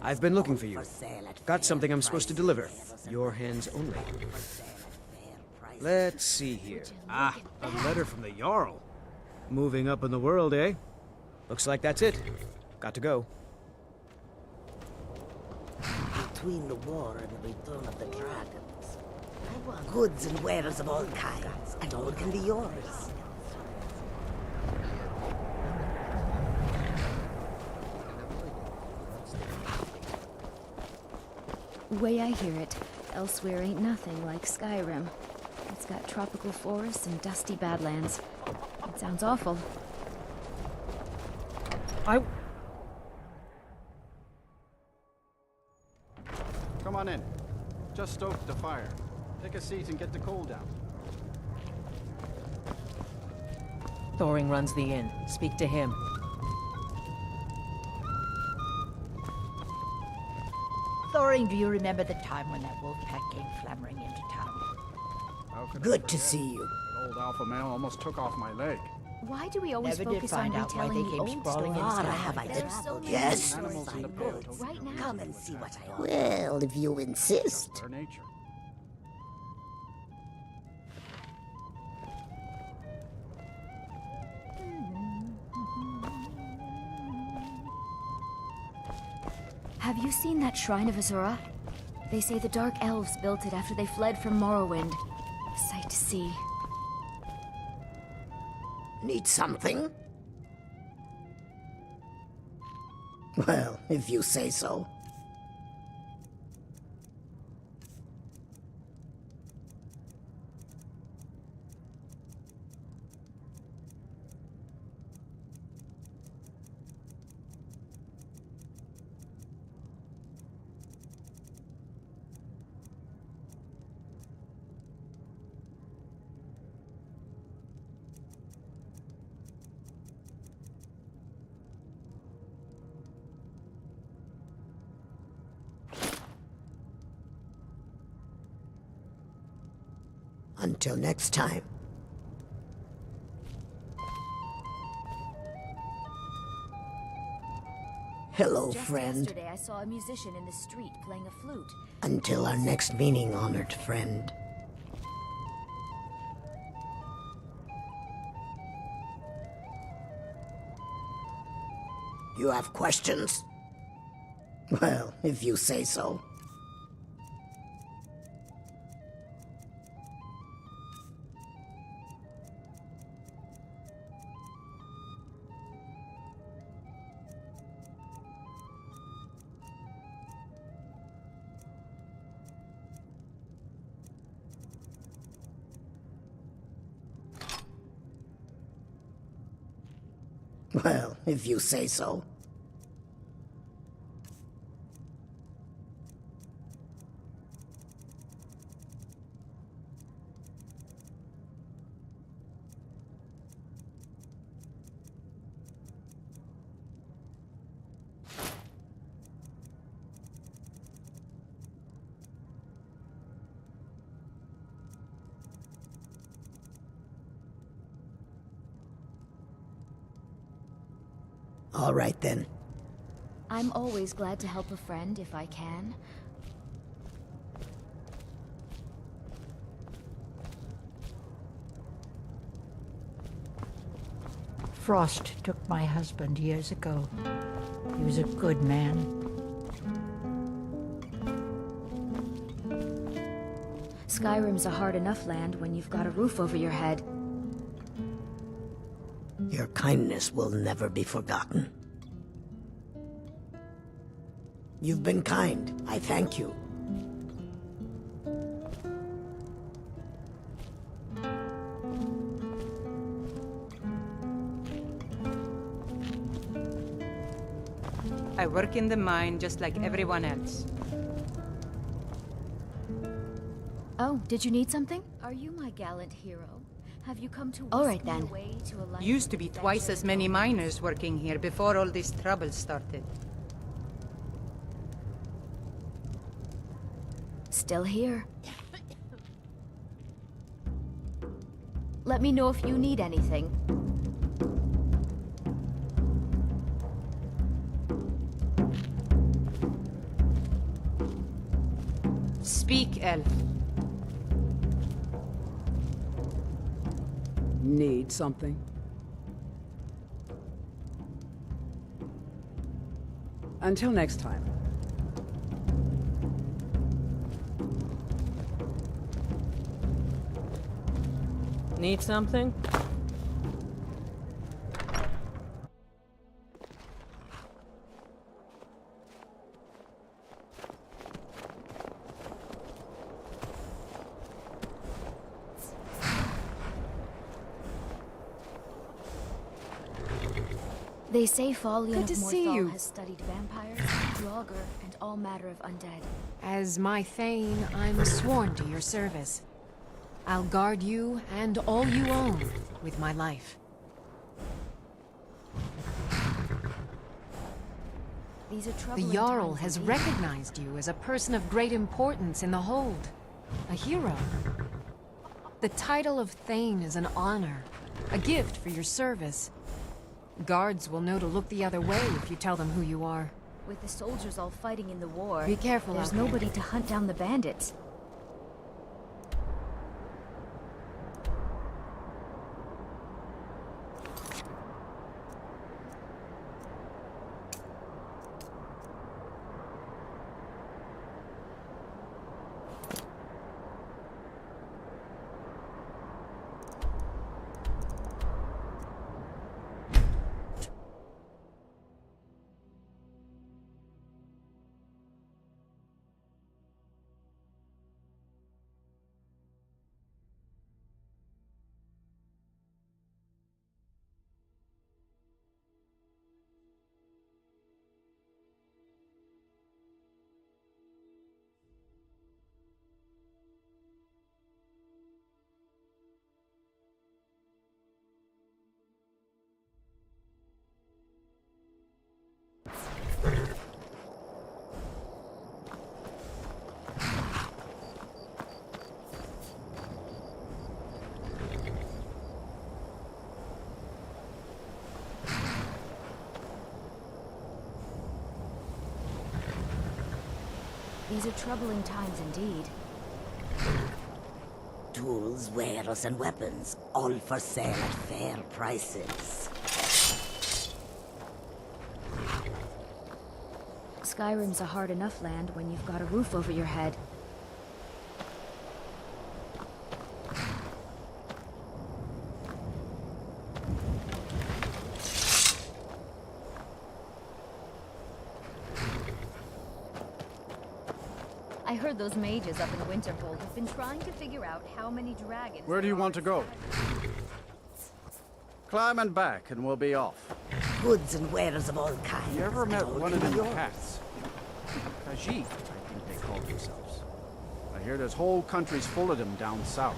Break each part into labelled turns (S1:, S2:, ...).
S1: I've been looking for you. Got something I'm supposed to deliver. Your hands only. Let's see here.
S2: Ah, a letter from the Jarl. Moving up in the world, eh?
S1: Looks like that's it. Got to go.
S3: Between the war and the return of the dragons, I want goods and wares of all kinds, and all can be yours.
S4: Way I hear it, elsewhere ain't nothing like Skyrim. It's got tropical forests and dusty badlands. It sounds awful.
S5: Come on in. Just stoked the fire. Take a seat and get the coal down.
S6: Thoring runs the inn. Speak to him.
S7: Thoring, do you remember the time when that wolf pack came clamoring into town?
S5: How could I
S3: Good to
S5: forget?
S3: see you.
S5: That old alpha male almost took off my leg.
S4: Why do we always
S7: Never did
S4: focus on
S7: find out why
S4: retelling
S7: they
S4: the
S7: came
S4: old
S7: sprawling
S4: stories?
S7: into
S3: What
S7: town.
S3: have I
S4: There's
S3: done?
S4: so many
S3: Yes.
S5: Animals in the pit
S3: Good.
S5: told
S4: Right now.
S3: Come and see what I own.
S8: Well, if you insist.
S5: Their nature.
S4: Have you seen that shrine of Azura? They say the Dark Elves built it after they fled from Morrowind. A sight to see.
S8: Need something? Well, if you say so. Until next time. Hello,
S4: Just
S8: friend.
S4: yesterday I saw a musician in the street playing a flute.
S8: Until our next meeting, honored friend. You have questions? Well, if you say so. Well, if you say so. All right, then.
S4: I'm always glad to help a friend if I can.
S7: Frost took my husband years ago. He was a good man.
S4: Skyrim's a hard enough land when you've got a roof over your head.
S8: Your kindness will never be forgotten. You've been kind. I thank you.
S6: I work in the mine just like everyone else.
S4: Oh, did you need something? Are you my gallant hero? Have you come to
S6: All
S4: whisk
S6: right,
S4: me
S6: then.
S4: away to a life
S6: Used to
S4: of
S6: be
S4: adventure
S6: twice as
S4: and
S6: many
S4: gold?
S6: miners working here before all this trouble started.
S4: Still here. Let me know if you need anything.
S6: Speak, elf.
S9: Need something? Until next time.
S10: Need something?
S4: They say Falion
S11: Good
S4: of
S11: to see
S4: Morthal
S11: you.
S4: has studied vampires, Draugr, and all matter of undead.
S11: As my Thane, I'm sworn to your service. I'll guard you and all you own with my life.
S4: These are
S11: The
S4: troubling
S11: Jarl
S4: times
S11: has
S4: indeed.
S11: recognized you as a person of great importance in the Hold. A hero. The title of Thane is an honor, a gift for your service. Guards will know to look the other way if you tell them who you are.
S4: With the soldiers all fighting in the war,
S11: Be careful
S4: there's
S11: out there.
S4: nobody to hunt down the bandits. These are troubling times indeed.
S3: Tools, wares, and weapons, all for sale at fair prices.
S4: Skyrim's a hard enough land when you've got a roof over your head. I heard those mages up in Winterhold have been trying to figure out how many dragons...
S5: Where do you want to go? Climb and back, and we'll be off.
S3: Goods and wares of all kinds.
S5: You ever
S3: and
S5: met
S3: all
S5: one of
S3: in
S5: them
S3: York.
S5: cats? Khajiit, I think they call themselves. I hear there's whole countries full of them down south.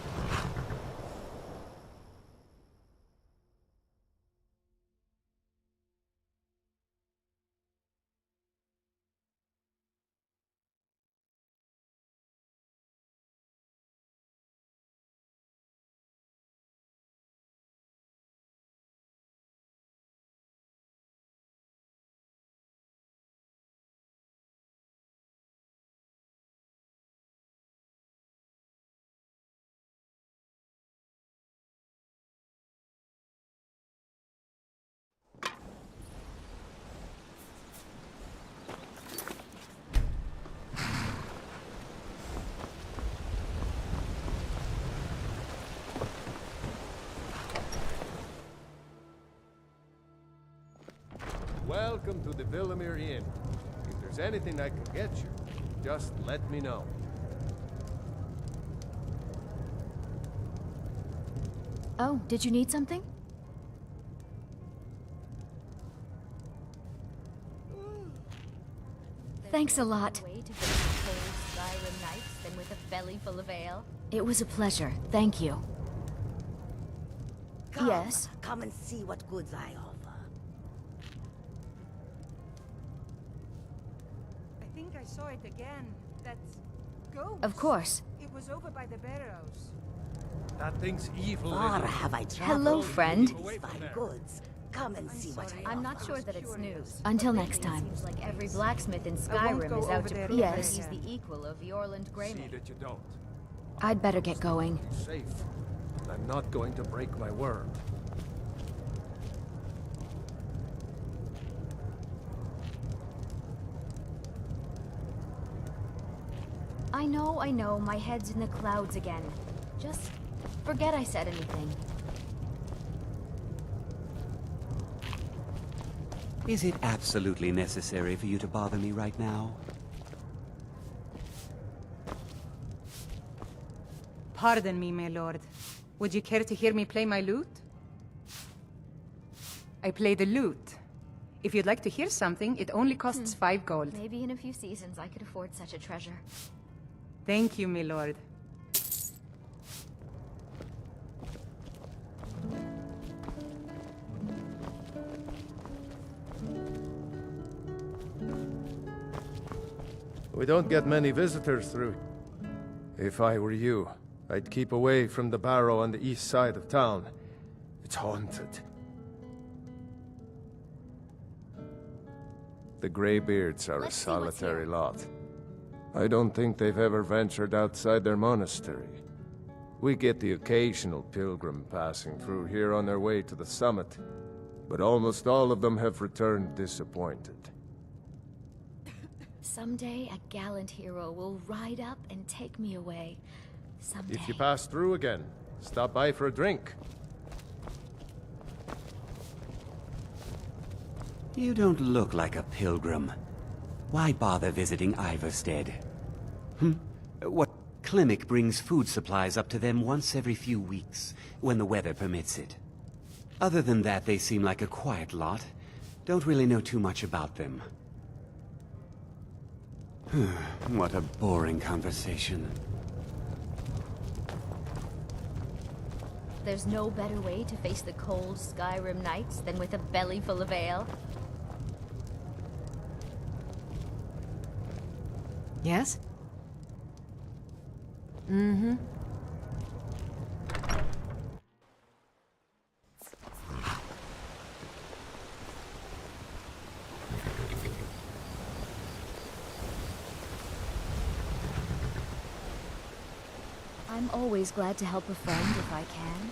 S12: Welcome to the Villamere Inn. If there's anything I can get you, just let me know.
S4: Oh, did you need something? Thanks a lot. It was a pleasure. Thank you.
S3: Come,
S4: Yes?
S3: Come and see what goods I offer.
S6: I think I saw it again. That's ghost.
S4: Of course.
S6: It was over by the barrows.
S12: That thing's evil.
S3: Far have I traveled.
S4: Hello, friend.
S3: These fine goods. Come and see what I
S4: I'm not
S3: offer.
S4: sure that it's news. Until next time. Seems like every blacksmith in Skyrim
S6: go
S4: is out
S6: over
S4: to
S6: there
S4: prove that
S6: yes.
S4: he's the equal of Yorland
S12: See
S4: Greymane.
S12: that you don't.
S4: I'd better get going.
S12: Safe. I'm not going to break my word.
S4: I know, my head's in the clouds again. Just forget I said anything.
S13: Is it absolutely necessary for you to bother me right now?
S6: Pardon me, my lord. Would you care to hear me play my lute? I play the lute. If you'd like to hear something, it only costs 5 gold.
S4: Maybe in a few seasons I could afford such a treasure.
S6: Thank you, my lord.
S12: We don't get many visitors through. If I were you, I'd keep away from the barrow on the east side of town. It's haunted. The Greybeards are a solitary lot. I don't think they've ever ventured outside their monastery. We get the occasional pilgrim passing through here on their way to the summit, but almost all of them have returned disappointed.
S4: Someday a gallant hero will ride up and take me away. Someday.
S12: If you pass through again, stop by for a drink.
S13: You don't look like a pilgrim. Why bother visiting Iverstead? What clinic brings food supplies up to them once every few weeks, when the weather permits it? Other than that, they seem like a quiet lot. Don't really know too much about them. What a boring conversation.
S4: There's no better way to face the cold Skyrim nights than with a belly full of ale.
S11: Yes? Mm-hmm.
S4: I'm always glad to help a friend if I can.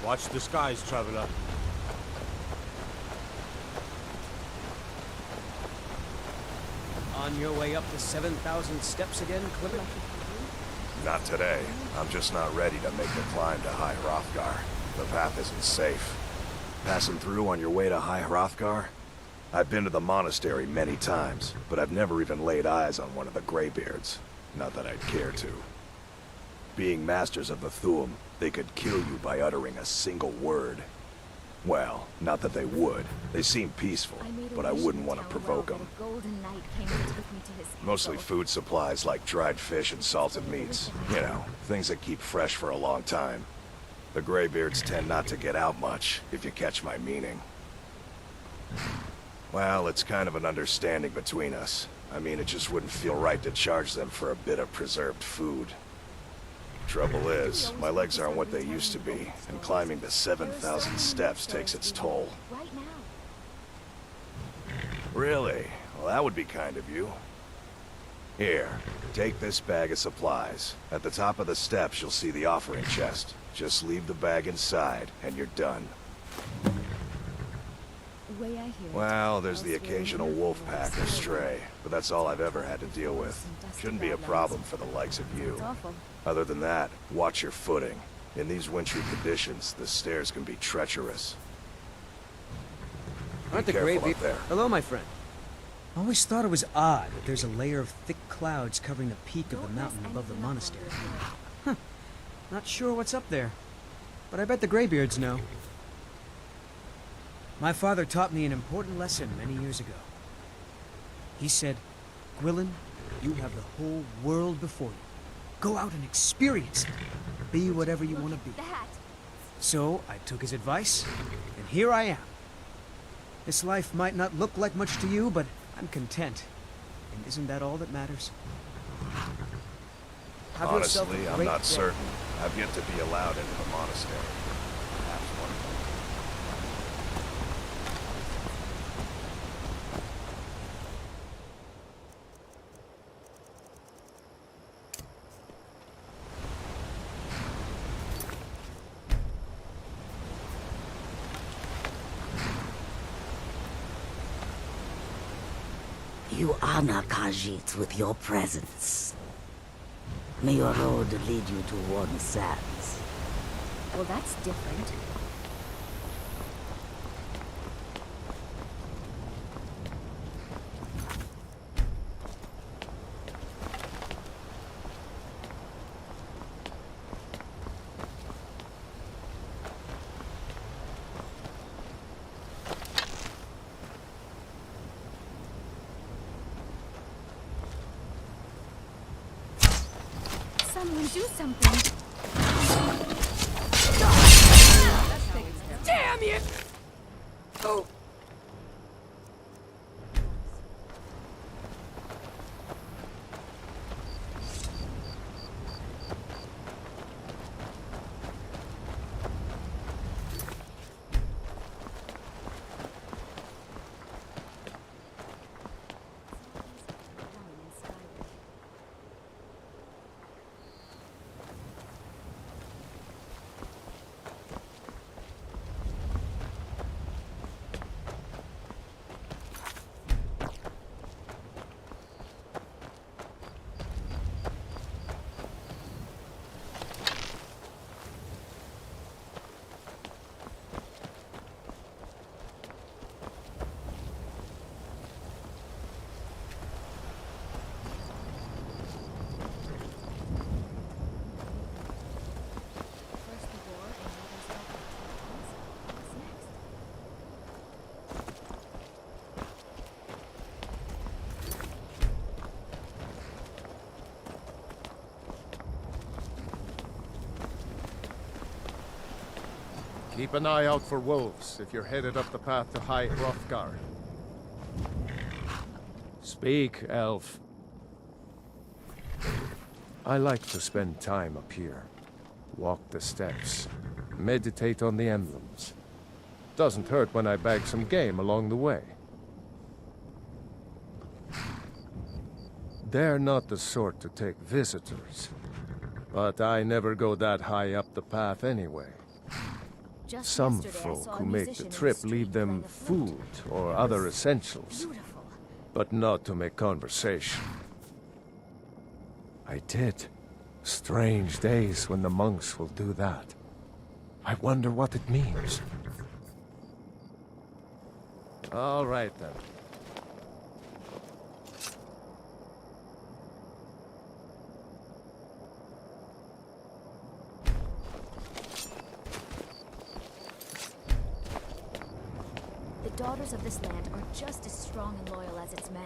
S12: Watch the skies, traveler.
S1: On your way up the 7,000 steps again, Clipper?
S14: Not today. I'm just not ready to make the climb to High Hrothgar. The path isn't safe. Passing through on your way to High Hrothgar? I've been to the monastery many times, but I've never even laid eyes on one of the Greybeards. Not that I'd care to. Being masters of the Thu'um, they could kill you by uttering a single word. Well, not that they would. They seem peaceful, but I wouldn't want to provoke them. Mostly food supplies like dried fish and salted meats. You know, things that keep fresh for a long time. The Greybeards tend not to get out much, if you catch my meaning. Well, it's kind of an understanding between us. I mean, it just wouldn't feel right to charge them for a bit of preserved food. Trouble is, my legs aren't what they used to be, and climbing the 7,000 steps takes its toll. Really? Well, that would be kind of you. Here, take this bag of supplies. At the top of the steps, you'll see the offering chest. Just leave the bag inside, and you're done. Well, there's the occasional wolf pack or stray, but that's all I've ever had to deal with. Shouldn't be a problem for the likes of you. Other than that, watch your footing. In these wintry conditions, the stairs can be treacherous.
S1: Aren't the Greybeards there? Hello, my friend. I always thought it was odd that there's a layer of thick clouds covering the peak of the mountain above the monastery. Huh. Not sure what's up there, but I bet the Greybeards know. My father taught me an important lesson many years ago. He said, Gwilyn, you have the whole world before you. Go out and experience it. Be whatever you want to be. So I took his advice, and here I am. This life might not look like much to you, but I'm content. And isn't that all that matters? Have yourself a
S14: Honestly, I'm
S1: great
S14: not
S1: day.
S14: certain. I've yet to be allowed into the monastery. Perhaps one day.
S3: You honor Khajiit with your presence. May your road lead you to warm sands.
S4: Well, that's different. Someone do something.
S11: Damn it! Oh.
S12: Keep an eye out for wolves if you're headed up the path to High Hrothgar. Speak, elf. I like to spend time up here. Walk the steps. Meditate on the emblems. Doesn't hurt when I bag some game along the way. They're not the sort to take visitors. But I never go that high up the path anyway. Some folk who make the trip leave them food or other essentials, but not to make conversation. I did. Strange days when the monks will do that. I wonder what it means. All right then.
S4: The daughters of this land are just as strong and loyal as its men.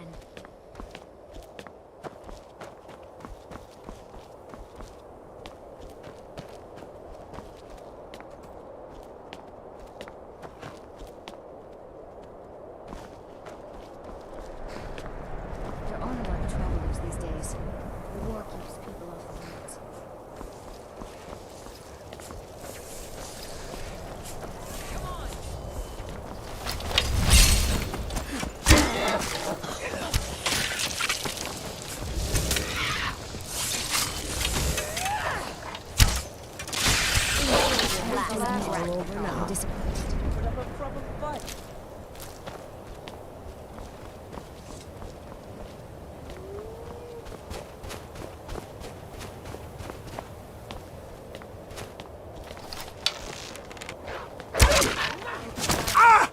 S4: There aren't a lot of travelers these days. The war keeps people off the roads. I'm disappointed.
S10: Put up a proper fight.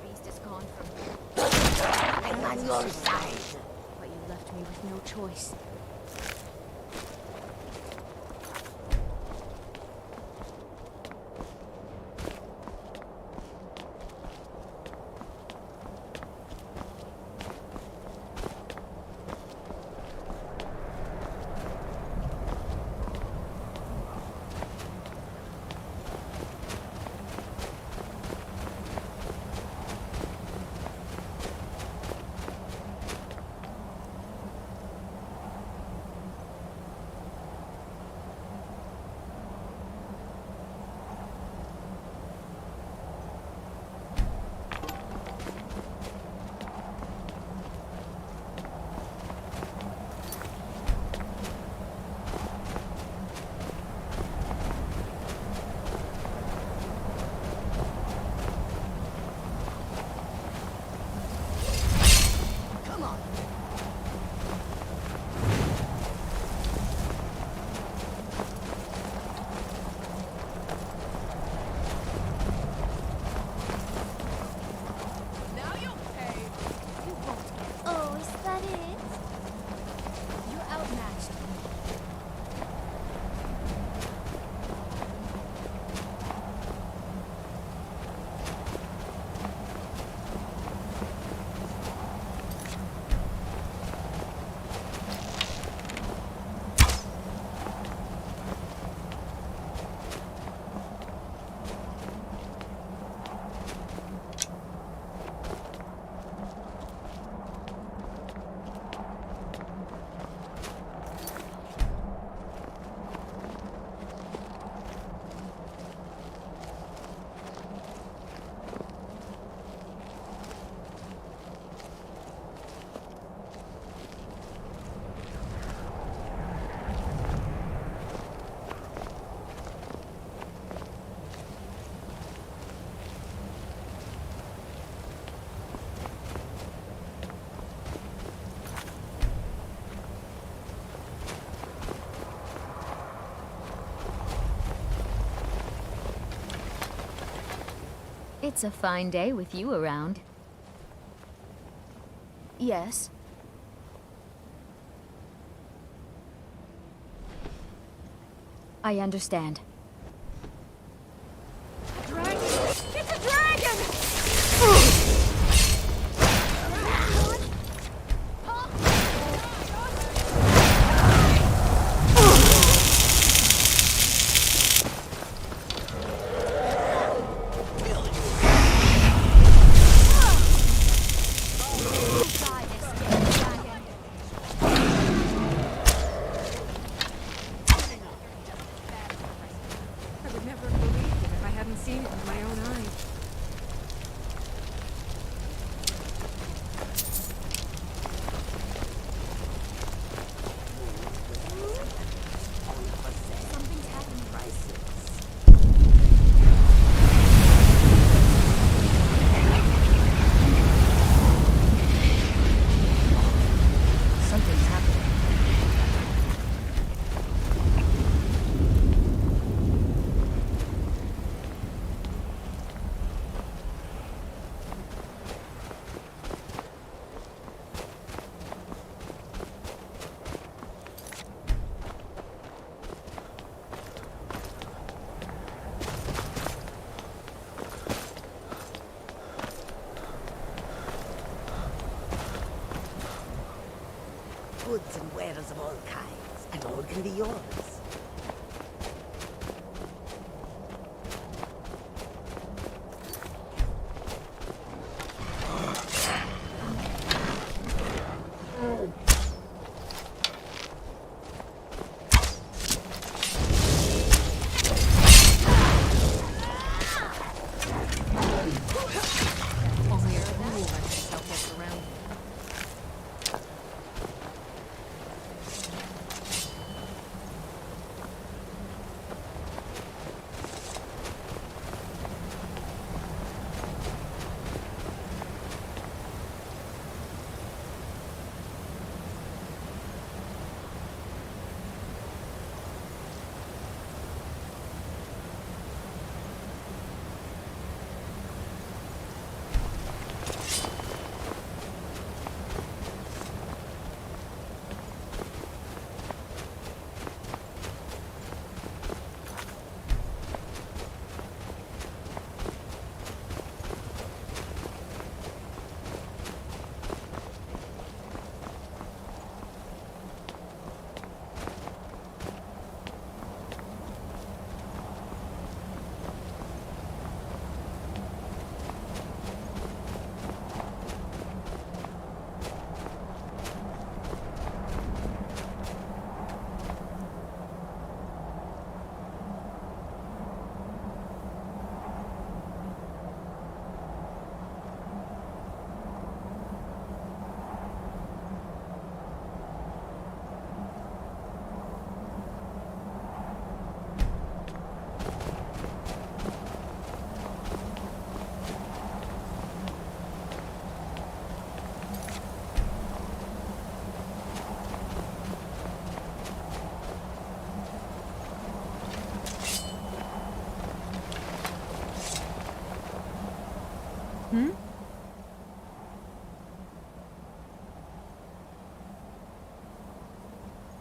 S4: Beast is gone from here.
S3: I'm on your side.
S4: But you left me with no choice. It's a fine day with you around. Yes. I understand.
S11: Dragon! It's a dragon! I would never have believed it if I hadn't seen it with my own eyes.
S3: Something's happened, prices. Something's happening. Goods and wares of all kinds, and all can be yours.
S11: Only a fool lets himself get surrounded.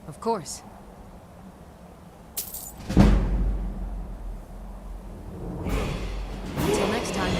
S11: Of course. Until next time.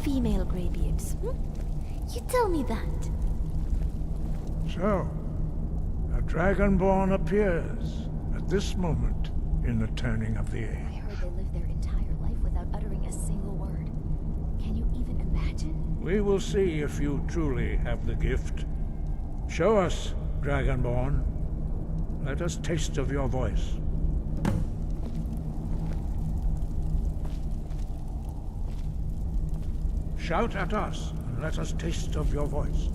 S4: female greybeards? Hmm? You tell me that.
S15: So, a Dragonborn appears at this moment in the turning of the age.
S4: I heard they lived their entire life without uttering a single word. Can you even imagine?
S15: We will see if you truly have the gift. Show us, Dragonborn. Let us taste of your voice. Shout at us, and let us taste of your voice.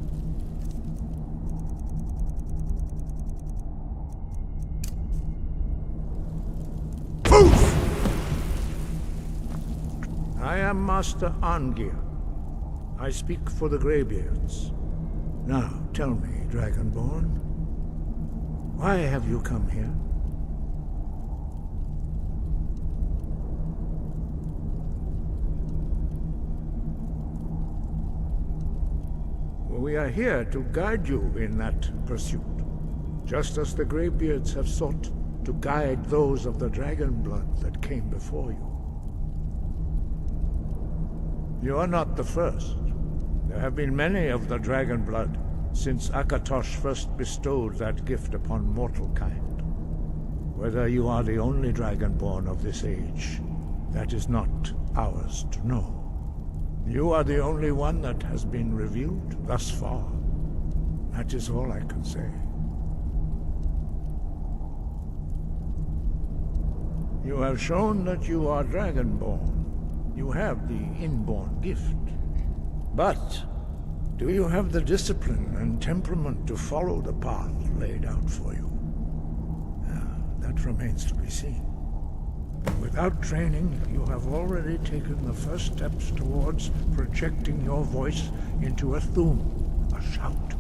S15: I am Master Angir. I speak for the Greybeards. Now, tell me, Dragonborn, why have you come here? We are here to guide you in that pursuit, just as the Greybeards have sought to guide those of the dragon blood that came before you. You are not the first. There have been many of the dragon blood since Akatosh first bestowed that gift upon mortal kind. Whether you are the only dragonborn of this age, that is not ours to know. You are the only one that has been revealed thus far. That is all I can say. You have shown that you are dragonborn. You have the inborn gift. But do you have the discipline and temperament to follow the path laid out for you? That remains to be seen. Without training, you have already taken the first steps towards projecting your voice into a thum, a shout.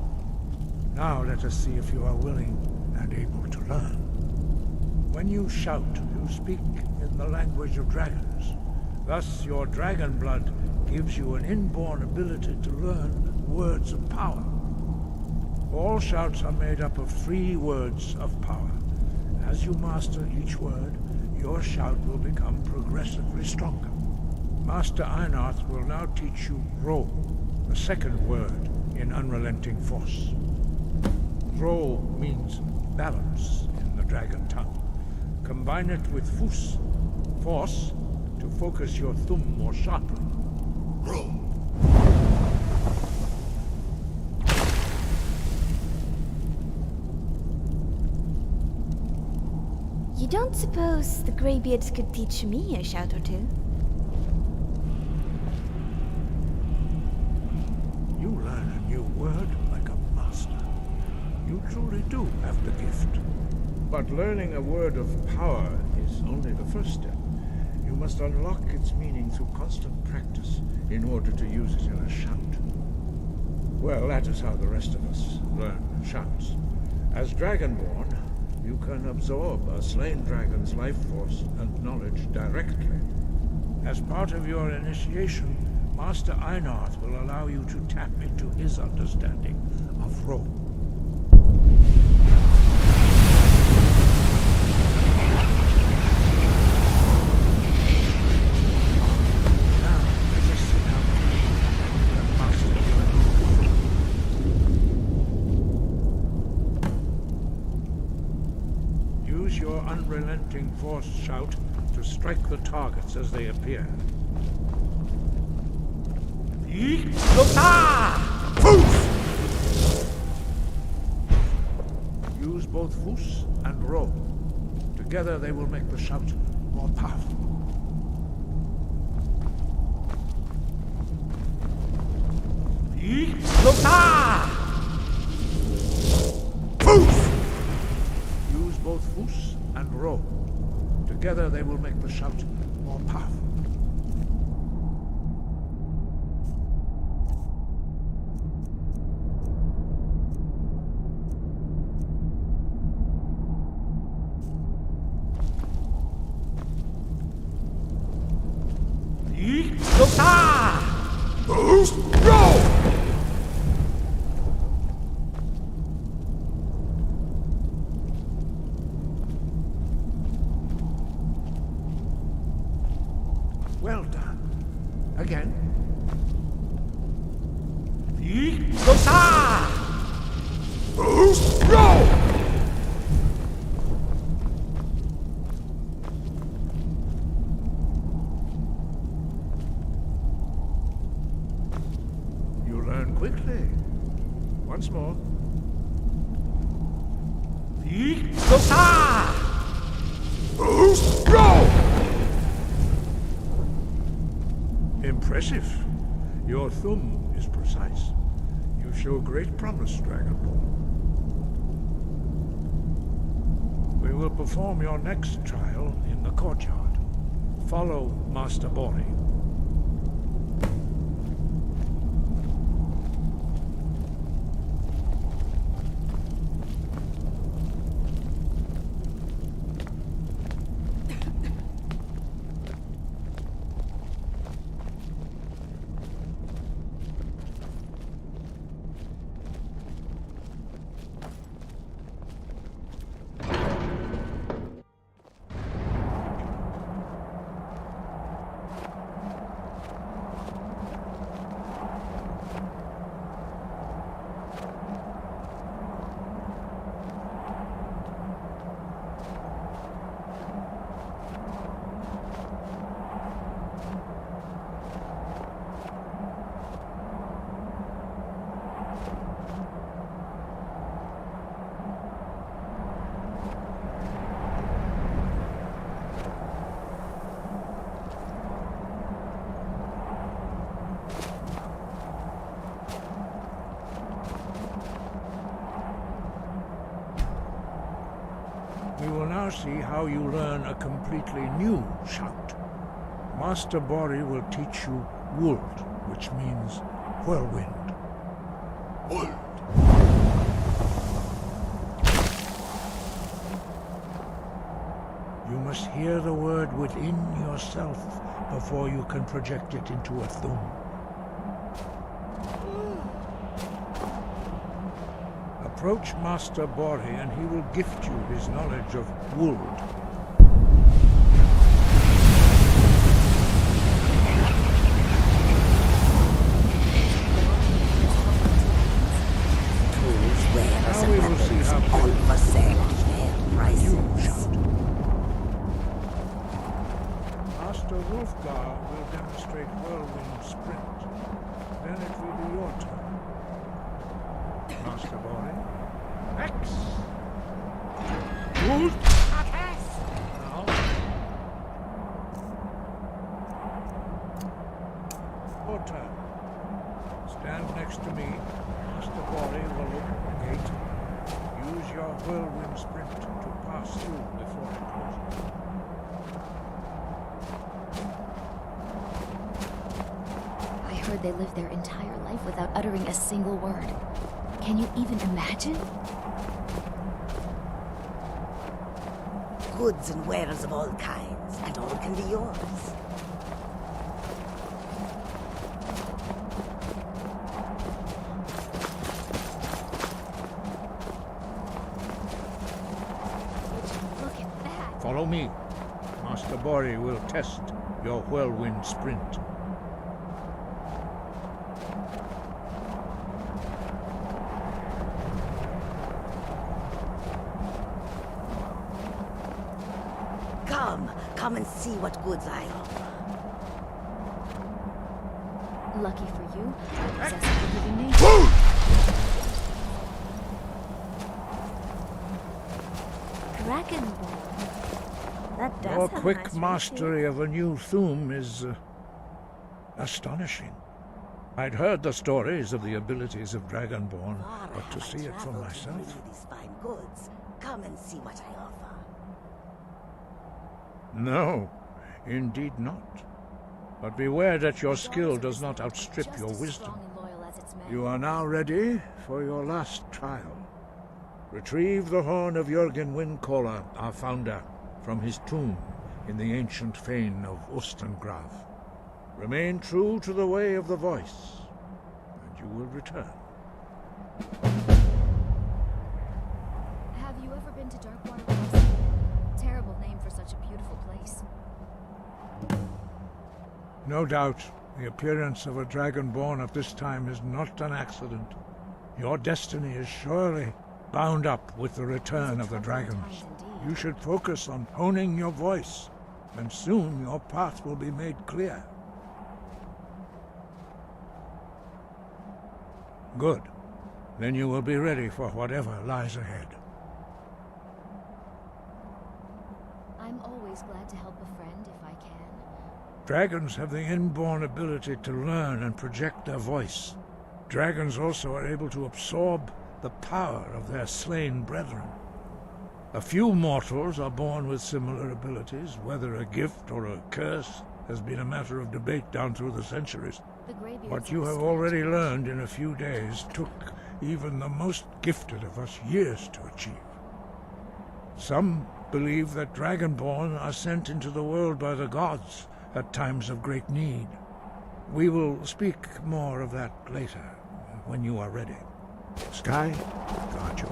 S15: Now let us see if you are willing and able to learn. When you shout, you speak in the language of dragons. Thus, your dragon blood gives you an inborn ability to learn words of power. All shouts are made up of 3 words of power. As you master each word, your shout will become progressively stronger. Master Einarth will now teach you Ro, the second word in Unrelenting Force. Ro means balance in the dragon tongue. Combine it with Fus, force, to focus your thumb more sharply. Ro.
S4: You don't suppose the Greybeards could teach me a shout or two?
S15: You learn a new word like a master. You truly do have the gift. But learning a word of power is only the first step. You must unlock its meaning through constant practice in order to use it in a shout. Well, that is how the rest of us learn shouts. As Dragonborn, you can absorb a slain dragon's life force and knowledge directly. As part of your initiation, Master Einarth will allow you to tap into his understanding of Ro. Unrelenting force shout to strike the targets as they appear. Use both Fus and Ro. Together they will make the shout more powerful. Use both Fus and Ro. Together they will make the shout more powerful. Boost! Go! You learn quickly. Once more. Impressive. Your thumb is precise. You show great promise, Dragonborn. We will perform your next trial in the courtyard. Follow Master Bori. We will now see how you learn a completely new shout. Master Bori will teach you Wold, which means whirlwind. Wold. You must hear the word within yourself before you can project it into a thum. Approach Master Bori and he will gift you his knowledge of Wold. Now we will see how Master Wolfgar will demonstrate whirlwind sprint. Then it will be your turn. Master Bori. X! Wood! Now. Your turn. Stand next to me. Master Bori will open the gate. Use your whirlwind sprint to pass through before it closes.
S4: I heard they lived their entire life without uttering a single word. Can you even imagine?
S3: Goods and wares of all kinds, and all can be yours.
S4: Look at that!
S15: Follow me. Master Bori will test your whirlwind sprint.
S3: Come and see what goods I offer.
S4: Lucky for you, I possess a living nature.
S11: Dragonborn. That does
S15: Your
S11: have a
S15: quick
S11: nice
S15: mastery of a new thum is astonishing. I'd heard the stories of the abilities of Dragonborn, but to see it for myself.
S3: These fine goods. Come and see what I offer.
S15: No, indeed not. But beware that your skill does not outstrip your wisdom. You are now ready for your last trial. Retrieve the horn of Jürgen Windcaller, our founder, from his tomb in the ancient fane of Ostengraf. Remain true to the way of the voice, and you will return.
S4: Have you ever been to Darkwater Castle? Terrible name for such a beautiful place.
S15: No doubt, The appearance of a dragonborn at this time is not an accident. Your destiny is surely bound up with the return of the dragons. You should focus on honing your voice, and soon your path will be made clear. Good. Then you will be ready for whatever lies ahead.
S4: I'm always glad to help a friend if I can.
S15: Dragons have the inborn ability to learn and project their voice. Dragons also are able to absorb the power of their slain brethren. A few mortals are born with similar abilities. Whether a gift or a curse has been a matter of debate down through the centuries. What you have already learned in a few days took even the most gifted of us years to achieve. Some believe that Dragonborn are sent into the world by the gods at times of great need. We will speak more of that later, when you are ready. Sky, guard you.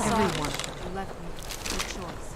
S11: Everyone who left me no choice.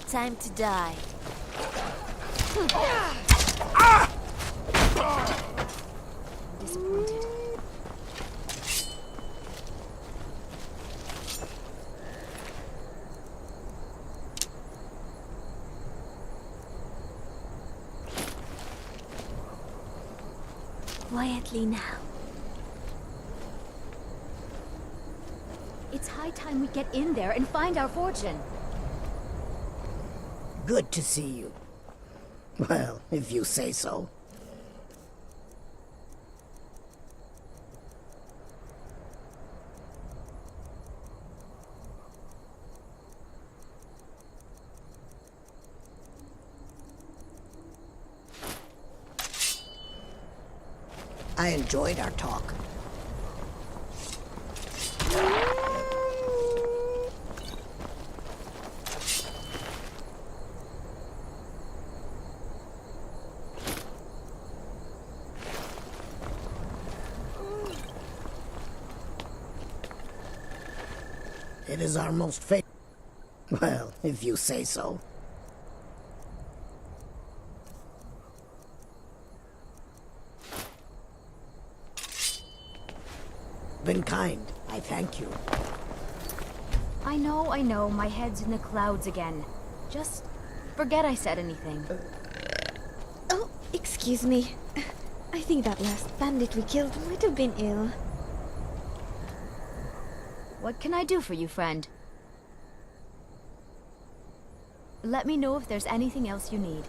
S4: Time to die. I'm disappointed. Quietly now. It's high time we get in there and find our fortune.
S3: Good to see you. Well, if you say so. I enjoyed our talk. It is our most well, if you say so. Been kind. I thank you.
S4: I know, my head's in the clouds again. Just forget I said anything.
S16: Oh, excuse me. I think that last bandit we killed might have been ill.
S4: What can I do for you, friend? Let me know if there's anything else you need.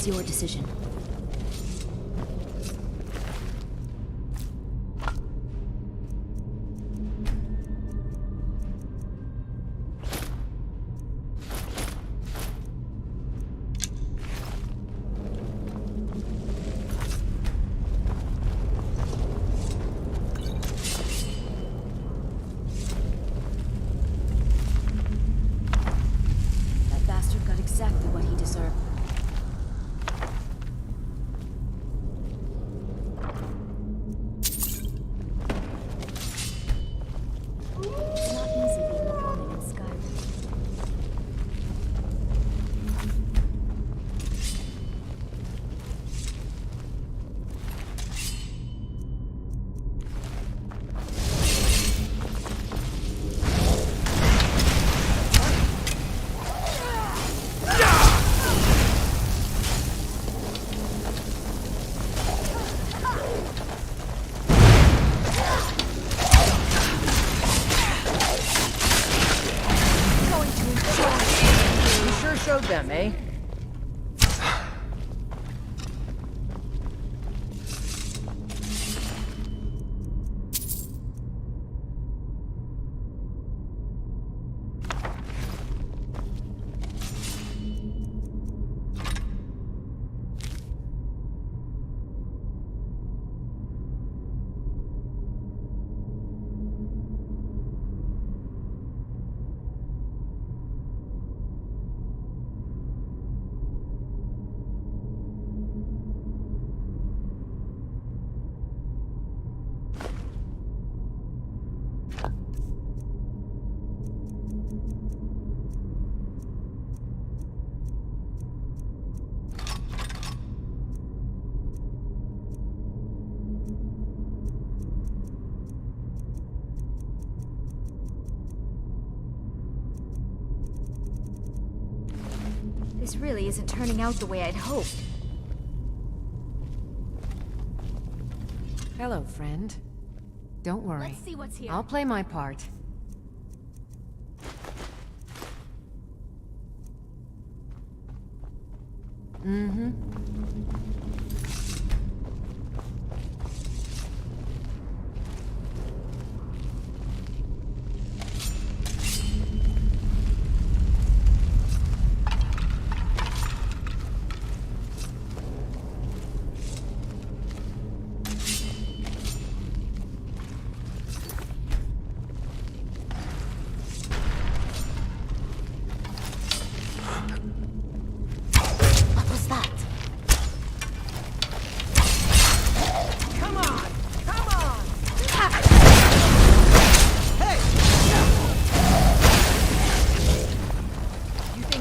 S4: Your decision. That bastard got exactly what he deserved.
S10: Them, eh? This really isn't turning out the way I'd hoped.
S11: Hello, friend. Don't worry.
S4: Let's see what's here.
S11: I'll play my part. Mm-hmm.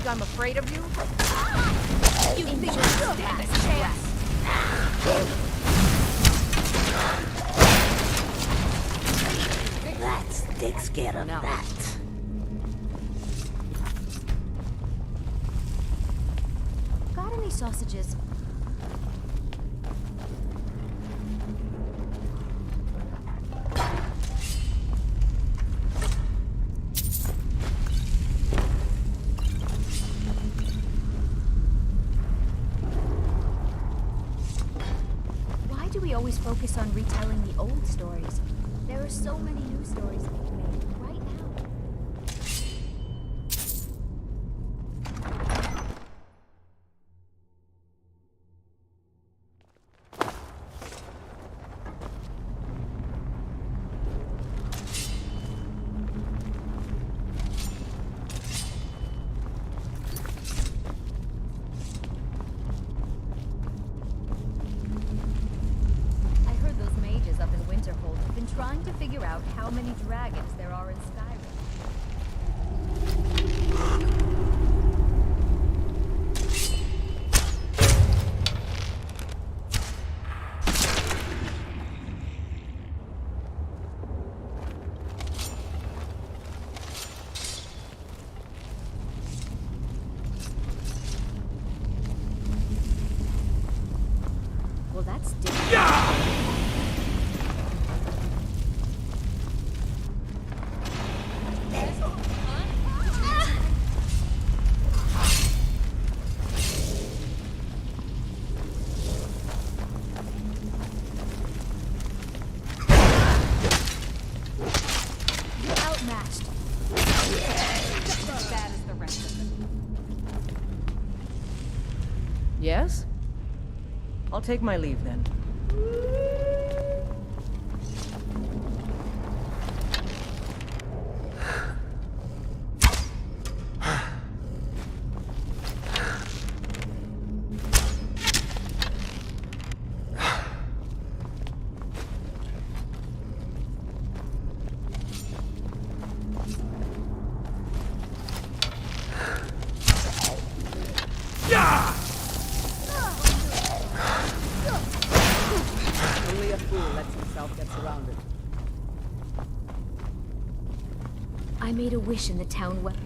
S17: think I'm afraid of you? You think
S10: Enjoy
S17: you stand a chance?
S3: That takes care of that.
S10: Got any sausages? Why do we always focus on retelling the old stories? There are so many new stories being made right now. I heard those mages up in Winterhold have been trying to figure out how many dragons there are in Skyrim. Well, that's different. You're outmatched.
S17: Just as bad as the rest of them.
S9: Yes? I'll take my leave then. Only a fool lets himself get surrounded.
S10: I made a wish in the town well.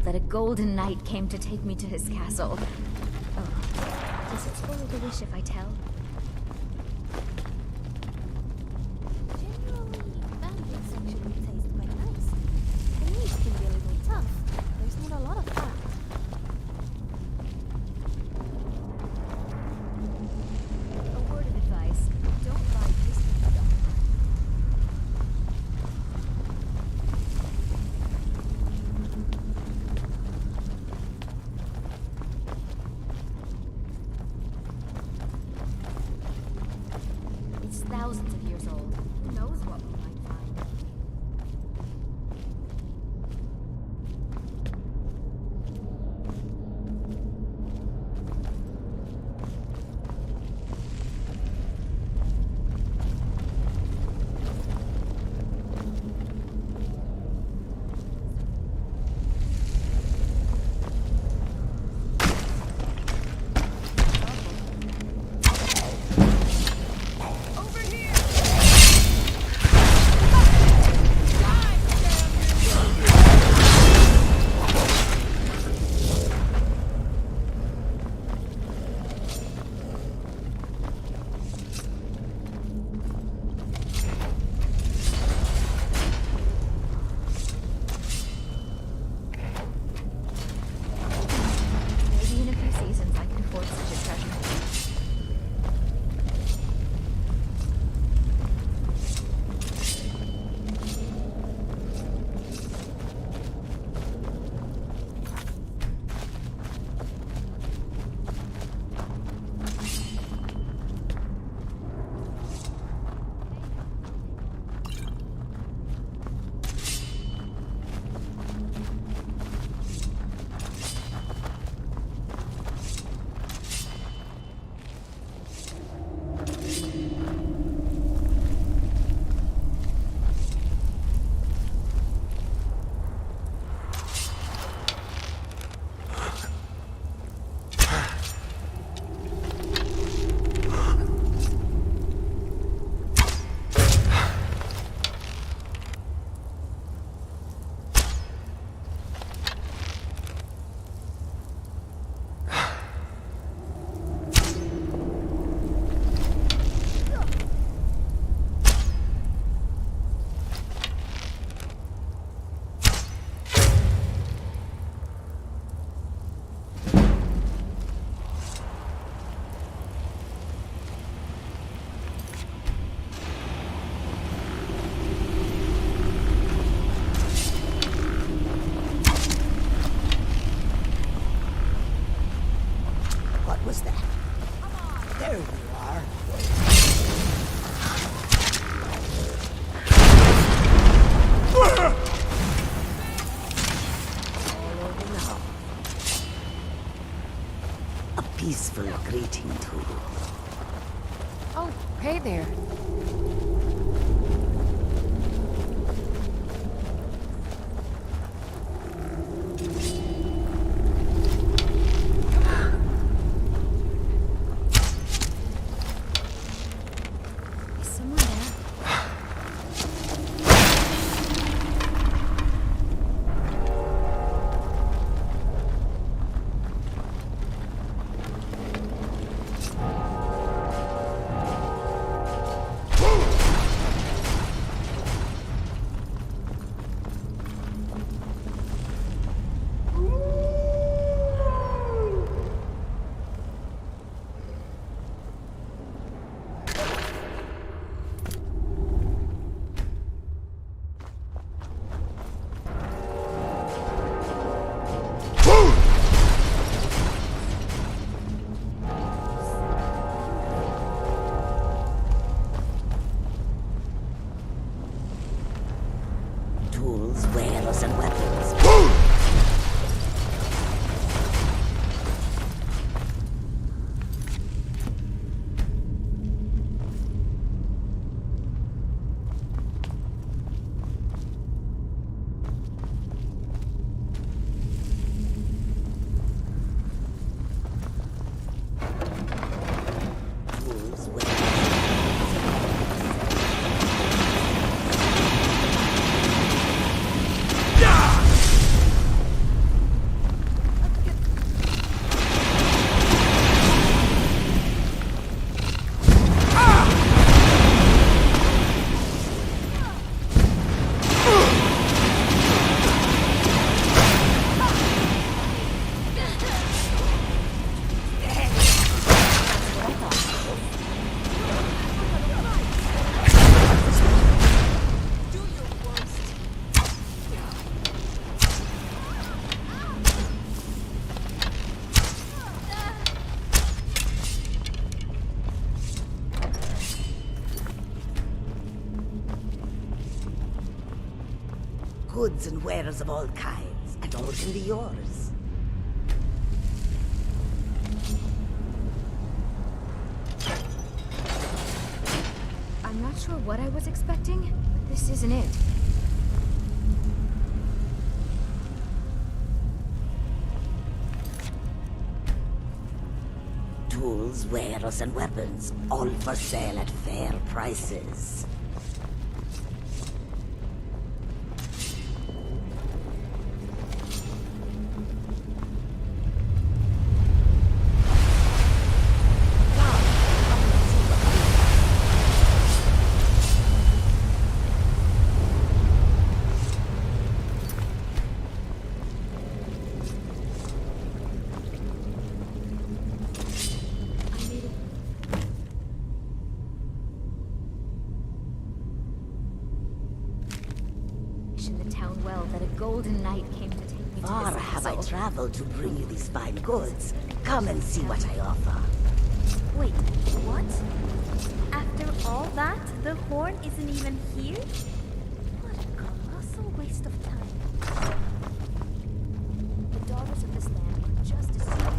S10: That a golden knight came to take me to his castle. Oh, does it spoil the wish if I tell?
S16: Generally, bandits actually taste quite nice. The meat can be a little tough. There's not a lot of fat.
S10: A word of advice. Don't buy whiskey online. It's thousands of years old. Who knows what we might find?
S17: Over here!
S13: hunting tool.
S11: Oh, hey there.
S4: Is someone there?
S3: Tools, wares, and weapons. Tools, goods and wares of all kinds, and all can be yours.
S10: I'm not sure what I was expecting, but this isn't it.
S3: Tools, wares, and weapons, all for sale at fair prices.
S10: The town well that a golden knight came to take me to
S3: Far
S10: this
S3: have I
S10: castle.
S3: traveled to bring you these fine goods. Come and see what I offer.
S10: Wait, what? After all that, the horn isn't even here? What a colossal waste of time. The daughters of this land were just as stupid.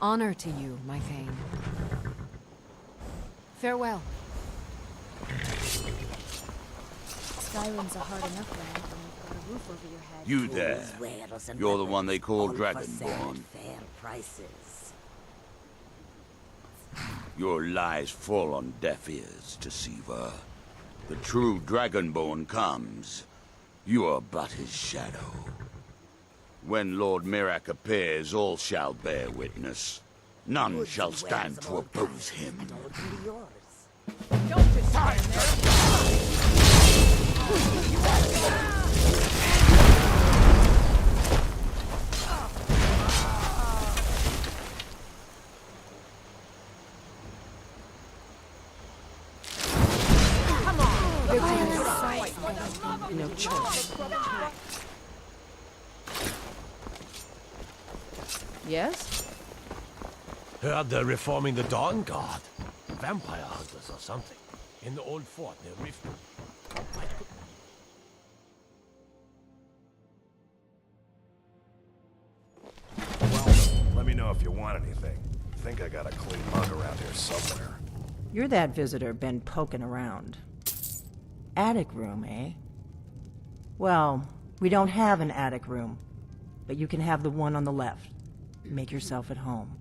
S11: Honor to you, my Thane. Farewell.
S4: Skyrim's a hard enough land when you've got a roof over your head.
S18: You there.
S3: Wares and
S18: You're the one they
S3: weapons,
S18: call
S3: all for sale
S18: Dragonborn.
S3: at fair prices.
S18: Your lies fall on deaf ears, deceiver. The true Dragonborn comes. You are but his shadow. When Lord Mirak appears, all shall bear witness. None
S3: Goods
S18: shall
S3: and
S18: stand
S3: wares of
S18: to
S3: all
S18: oppose
S3: kinds,
S18: him.
S3: and all can be yours.
S6: Don't just stand there.
S11: No choice. Yes?
S19: Heard they're reforming the Dawn Guard. Vampire hunters or something. In the old fort near Rift.
S14: Let me know if you want anything. I think I got a clean mug around here somewhere.
S9: You're that visitor been poking around. Attic room, eh? Well, we don't have an attic room, but you can have the one on the left. Make yourself at home.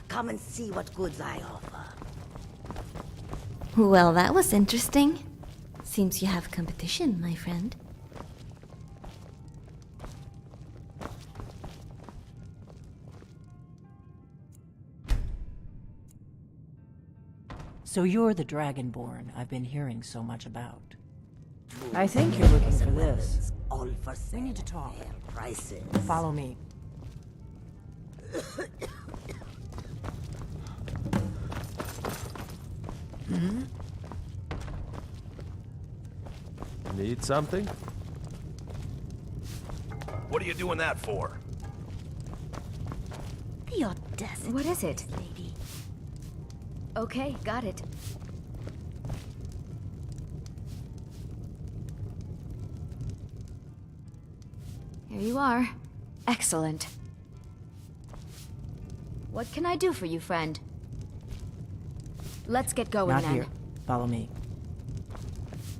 S3: Come and see what goods I offer.
S16: Well, that was interesting. Seems you have competition, my friend.
S9: So you're the Dragonborn I've been hearing so much about. I think you're looking for this.
S3: All for sale.
S9: We need to talk.
S3: Fair prices.
S9: Follow me.
S12: Need something?
S14: What are you doing that for?
S16: The audacity.
S4: What is it?
S16: of this lady.
S4: Okay, got it. Here you are. Excellent. What can I do for you, friend? Let's get going
S9: Not
S4: then.
S9: here. Follow me.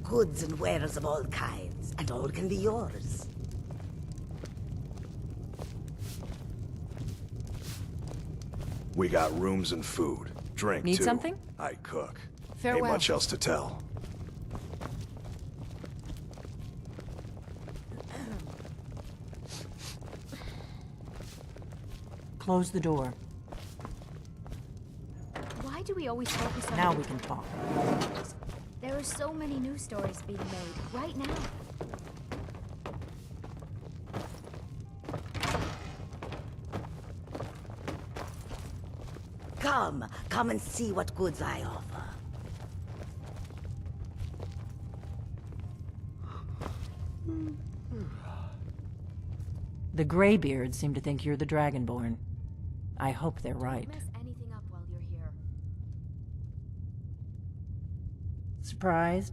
S3: Goods and wares of all kinds, and all can be yours.
S14: We got rooms and food. Drink,
S11: Need
S14: too.
S11: something?
S14: I cook.
S11: Farewell.
S14: Ain't much else to tell.
S9: Close the door.
S4: Why do we always focus on
S9: Now
S4: the-
S9: we can talk.
S4: There are so many news stories being made right now.
S3: Come and see what goods I offer.
S9: The Greybeards seem to think you're the Dragonborn. I hope they're right.
S4: Don't mess anything up while you're here.
S9: Surprised?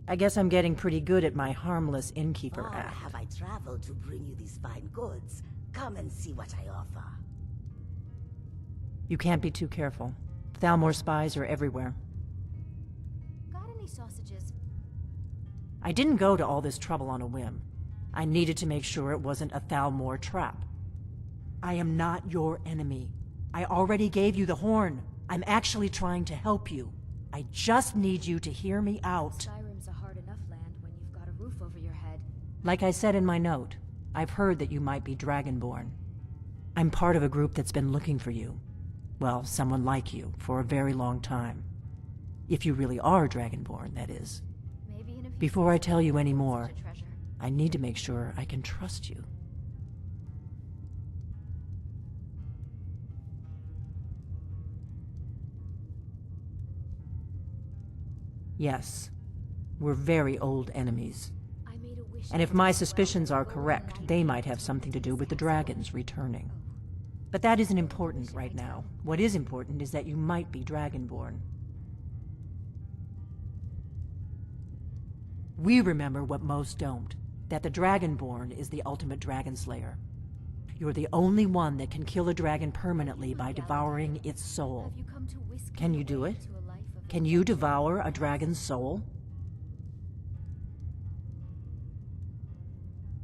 S9: I guess I'm getting pretty good at my harmless innkeeper
S3: Far
S9: act.
S3: have I traveled to bring you these fine goods. Come and see what I offer.
S9: You can't be too careful. Thalmor spies are everywhere.
S4: Got any sausages?
S9: I didn't go to all this trouble on a whim. I needed to make sure it wasn't a Thalmor trap. I am not your enemy. I already gave you the horn. I'm actually trying to help you. I just need you to hear me out.
S4: Skyrim's a hard enough land when you've got a roof over your head.
S9: Like I said in my note, I've heard that you might be Dragonborn. I'm part of a group that's been looking for you. Well, someone like you, for a very long time. If you really are Dragonborn, that is.
S4: Maybe in a few
S9: Before I tell you any
S4: such
S9: more,
S4: a treasure.
S9: I need to make sure I can trust you. Yes, we're very old enemies.
S4: I made a wish
S9: And if my suspicions are correct, they might have something to do with the dragons returning. But that isn't important right now. What is important is that you might be Dragonborn. We remember what most don't, that the Dragonborn is the ultimate dragon slayer. You're the only one that can kill a dragon permanently by devouring its soul.
S4: Have you come to whisk
S9: Can
S4: me
S9: you do
S4: away
S9: it?
S4: to a life of
S9: Can you devour a dragon's soul?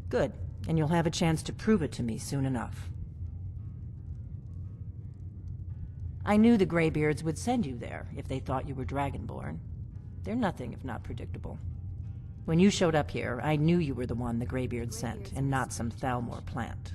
S9: Good, and you'll have a chance to prove it to me soon enough. I knew the Greybeards would send you there if they thought you were Dragonborn. They're nothing if not predictable. When you showed up here, I knew you were the one the Greybeards sent, and not some Thalmor plant.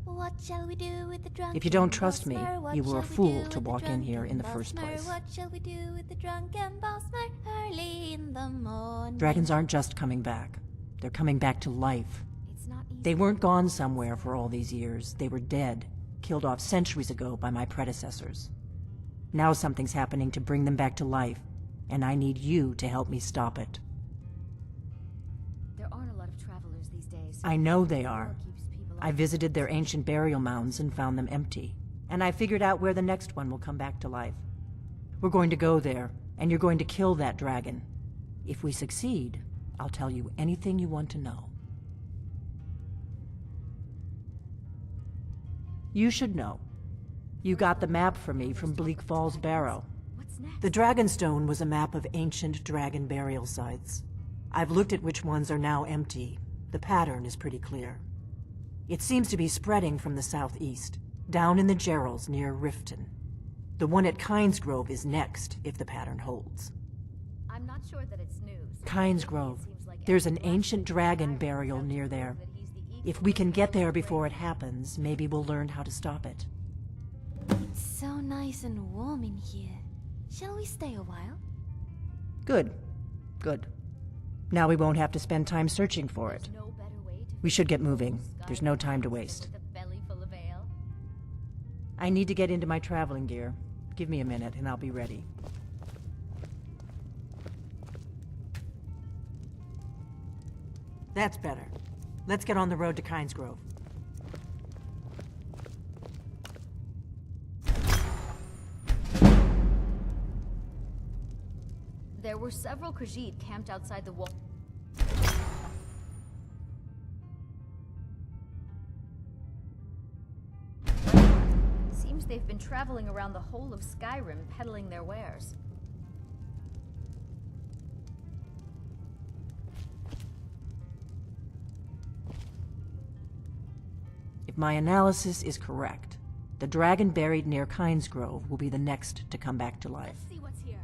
S10: What shall we do with the drunken
S9: If you don't trust me,
S10: Bosmer?
S9: you
S10: What
S9: were a
S10: shall we
S9: fool
S10: do
S9: to
S10: with the
S9: walk in here
S10: drunken
S9: in the first
S10: Bosmer?
S9: place.
S10: What shall we do with the drunken Bosmer early in the morning?
S9: Dragons aren't just coming back. They're coming back to life. They weren't gone somewhere for all these years. They were dead, killed off centuries ago by my predecessors. Now something's happening to bring them back to life, and I need you to help me stop it.
S4: There aren't a lot of travelers these days.
S9: I know they are. I visited their ancient burial mounds and found them empty. And I figured out where the next one will come back to life. We're going to go there, and you're going to kill that dragon. If we succeed, I'll tell you anything you want to know. You should know. You got the map for me from Bleak Falls Barrow. The Dragonstone was a map of ancient dragon burial sites. I've looked at which ones are now empty. The pattern is pretty clear. It seems to be spreading from the southeast, down in the Gerals near Riften. The one at Kynesgrove is next, if the pattern holds.
S4: I'm not sure that it's news.
S9: Kynesgrove. There's an ancient dragon burial near there. If we can get there before it happens, maybe we'll learn how to stop it.
S10: It's so nice and warm in here. Shall we stay a while?
S9: Good. Good. Now we won't have to spend time searching for it. We should get moving. There's no time to waste. I need to get into my traveling gear. Give me a minute and I'll be ready. That's better. Let's get on the road to Kynesgrove.
S4: There were several Khajiit camped outside the wall. Seems they've been traveling around the whole of Skyrim peddling their wares.
S9: If my analysis is correct, the dragon buried near Kynesgrove will be the next to come back to life.
S4: Let's see what's here.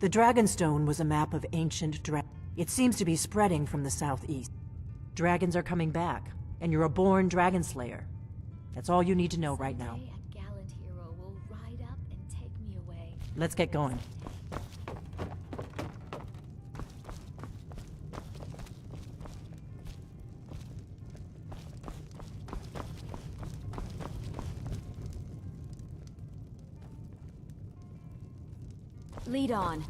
S9: The Dragonstone was a map of ancient It seems to be spreading from the southeast. Dragons are coming back, and you're a born dragon slayer. That's all you need to know right now.
S4: A gallant hero will ride up and take me away.
S9: Let's get going.
S4: Lead on.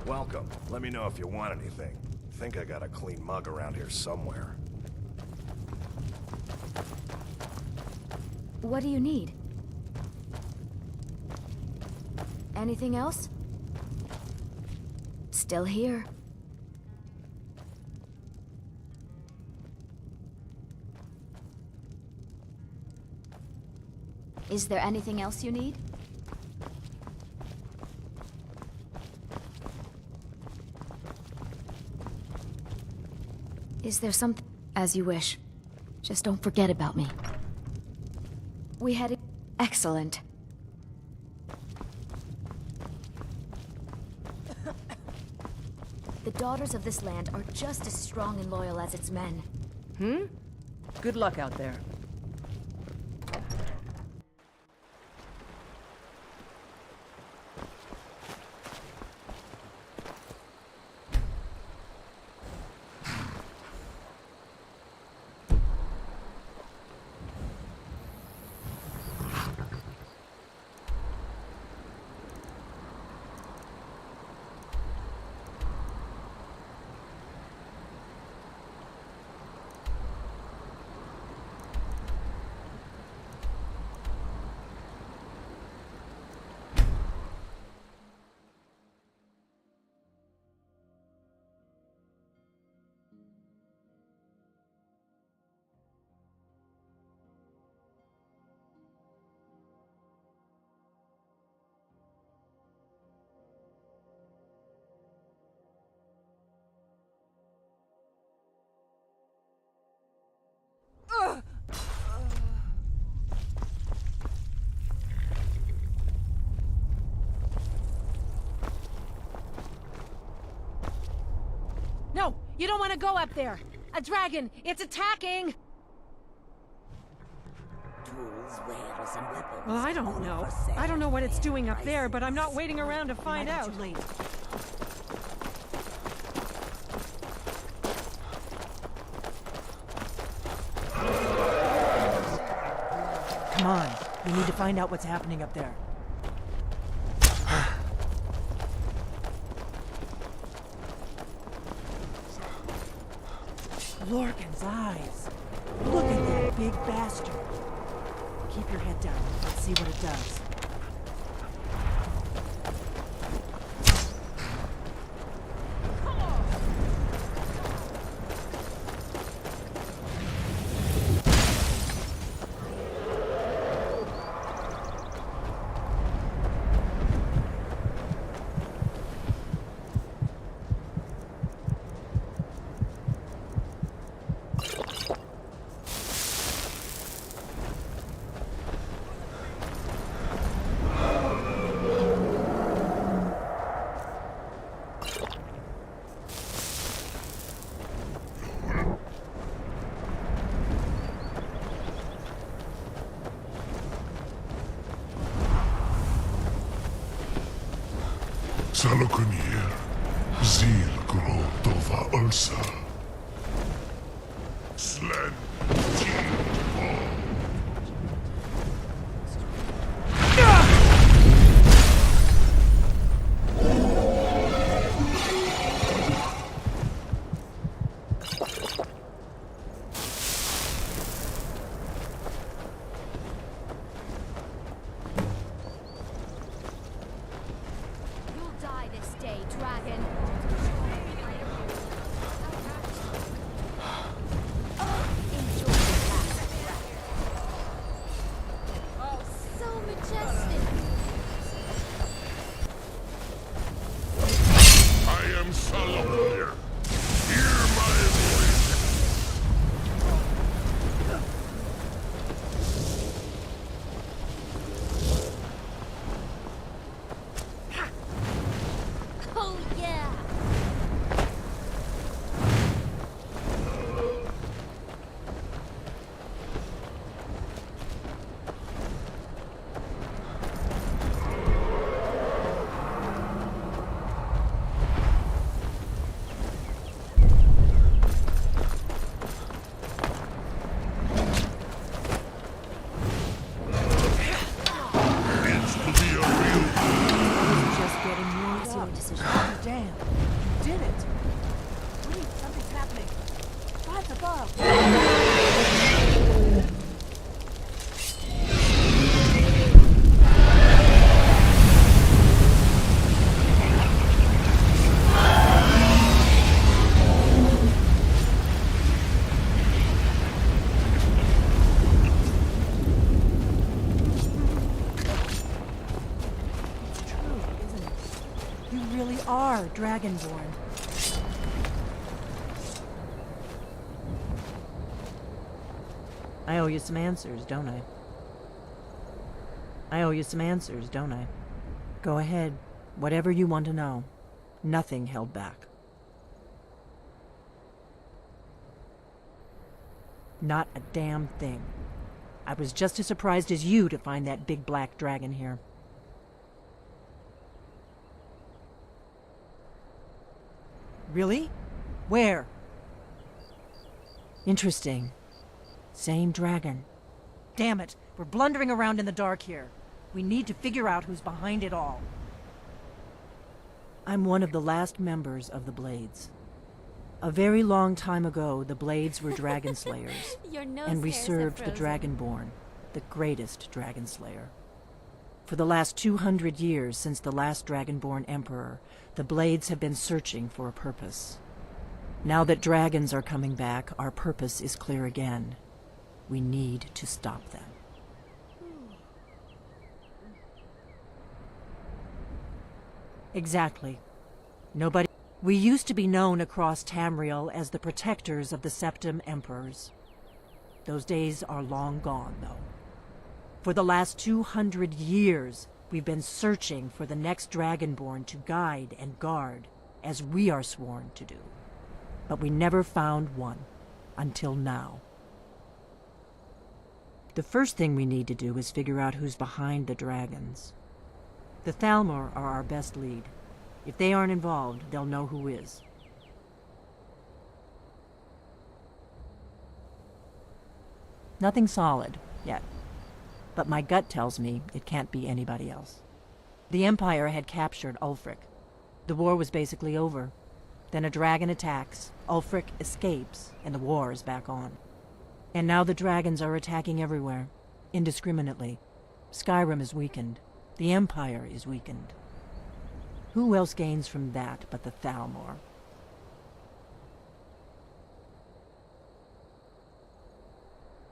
S14: Welcome. Let me know if you want anything. Think I got a clean mug around here somewhere.
S4: What do you need? Anything else? Still here. Is there anything else you need? Is there something? As you wish. Just don't forget about me. We had... Excellent. The daughters of this land are just as strong and loyal as its men.
S6: Good luck out there.
S11: You don't want to go up there! A dragon! It's attacking!
S3: Tools, wares, and weapons.
S11: Well, I don't know. I don't know what it's doing up there, but I'm not waiting around to find out.
S9: Come on. We need to find out what's happening up there. Lorcan's eyes. Look at that big bastard. Keep your head down. Let's see what it does.
S20: Salokunier, Zil Gro Dova Ulsa. Slen,
S9: Dragonborn. I owe you some answers, don't I? I owe you some answers, don't I? Go ahead. Whatever you want to know. Nothing held back. Not a damn thing. I was just as surprised as you to find that big black dragon here. Really? Where? Interesting. Same dragon. Damn it, we're blundering around in the dark here. We need to figure out who's behind it all. I'm one of the last members of the Blades. A very long time ago, the Blades were dragon slayers, and we served the Dragonborn, the greatest dragon slayer. For the last 200 years since the last Dragonborn Emperor, the Blades have been searching for a purpose. Now that dragons are coming back, our purpose is clear again. We need to stop them. Exactly. Nobody... We used to be known across Tamriel as the protectors of the Septim Emperors. Those days are long gone, though. For the last 200 years, we've been searching for the next Dragonborn to guide and guard, as we are sworn to do. but we never found one. Until now. The first thing we need to do is figure out who's behind the dragons. The Thalmor are our best lead. If they aren't involved, they'll know who is. Nothing solid, yet. But my gut tells me it can't be anybody else. The Empire had captured Ulfric. The war was basically over. Then a dragon attacks, Ulfric escapes, and the war is back on. And now the dragons are attacking everywhere, indiscriminately. Skyrim is weakened. The Empire is weakened. Who else gains from that but the Thalmor?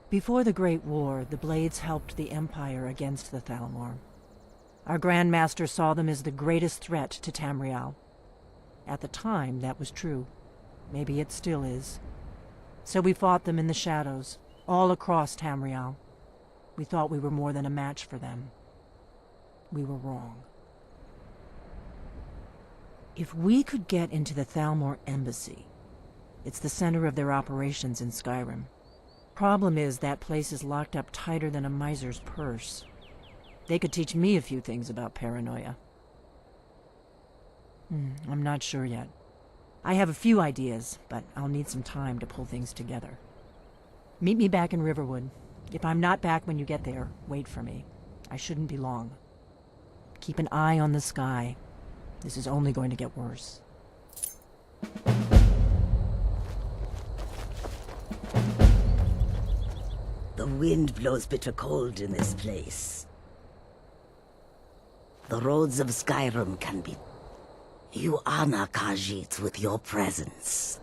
S9: Before the Great War, the Blades helped the Empire against the Thalmor. Our Grand Master saw them as the greatest threat to Tamriel. At the time, that was true. Maybe it still is. So we fought them in the shadows, all across Tamriel. We thought we were more than a match for them. We were wrong. If we could get into the Thalmor embassy, it's the center of their operations in Skyrim. Problem is, that place is locked up tighter than a miser's purse. They could teach me a few things about paranoia. I'm not sure yet. I have a few ideas, but I'll need some time to pull things together. Meet me back in Riverwood. If I'm not back when you get there, wait for me. I shouldn't be long. Keep an eye on the sky. This is only going to get worse.
S3: The wind blows bitter cold in this place. The roads of Skyrim can be... You honor Khajiit with your presence.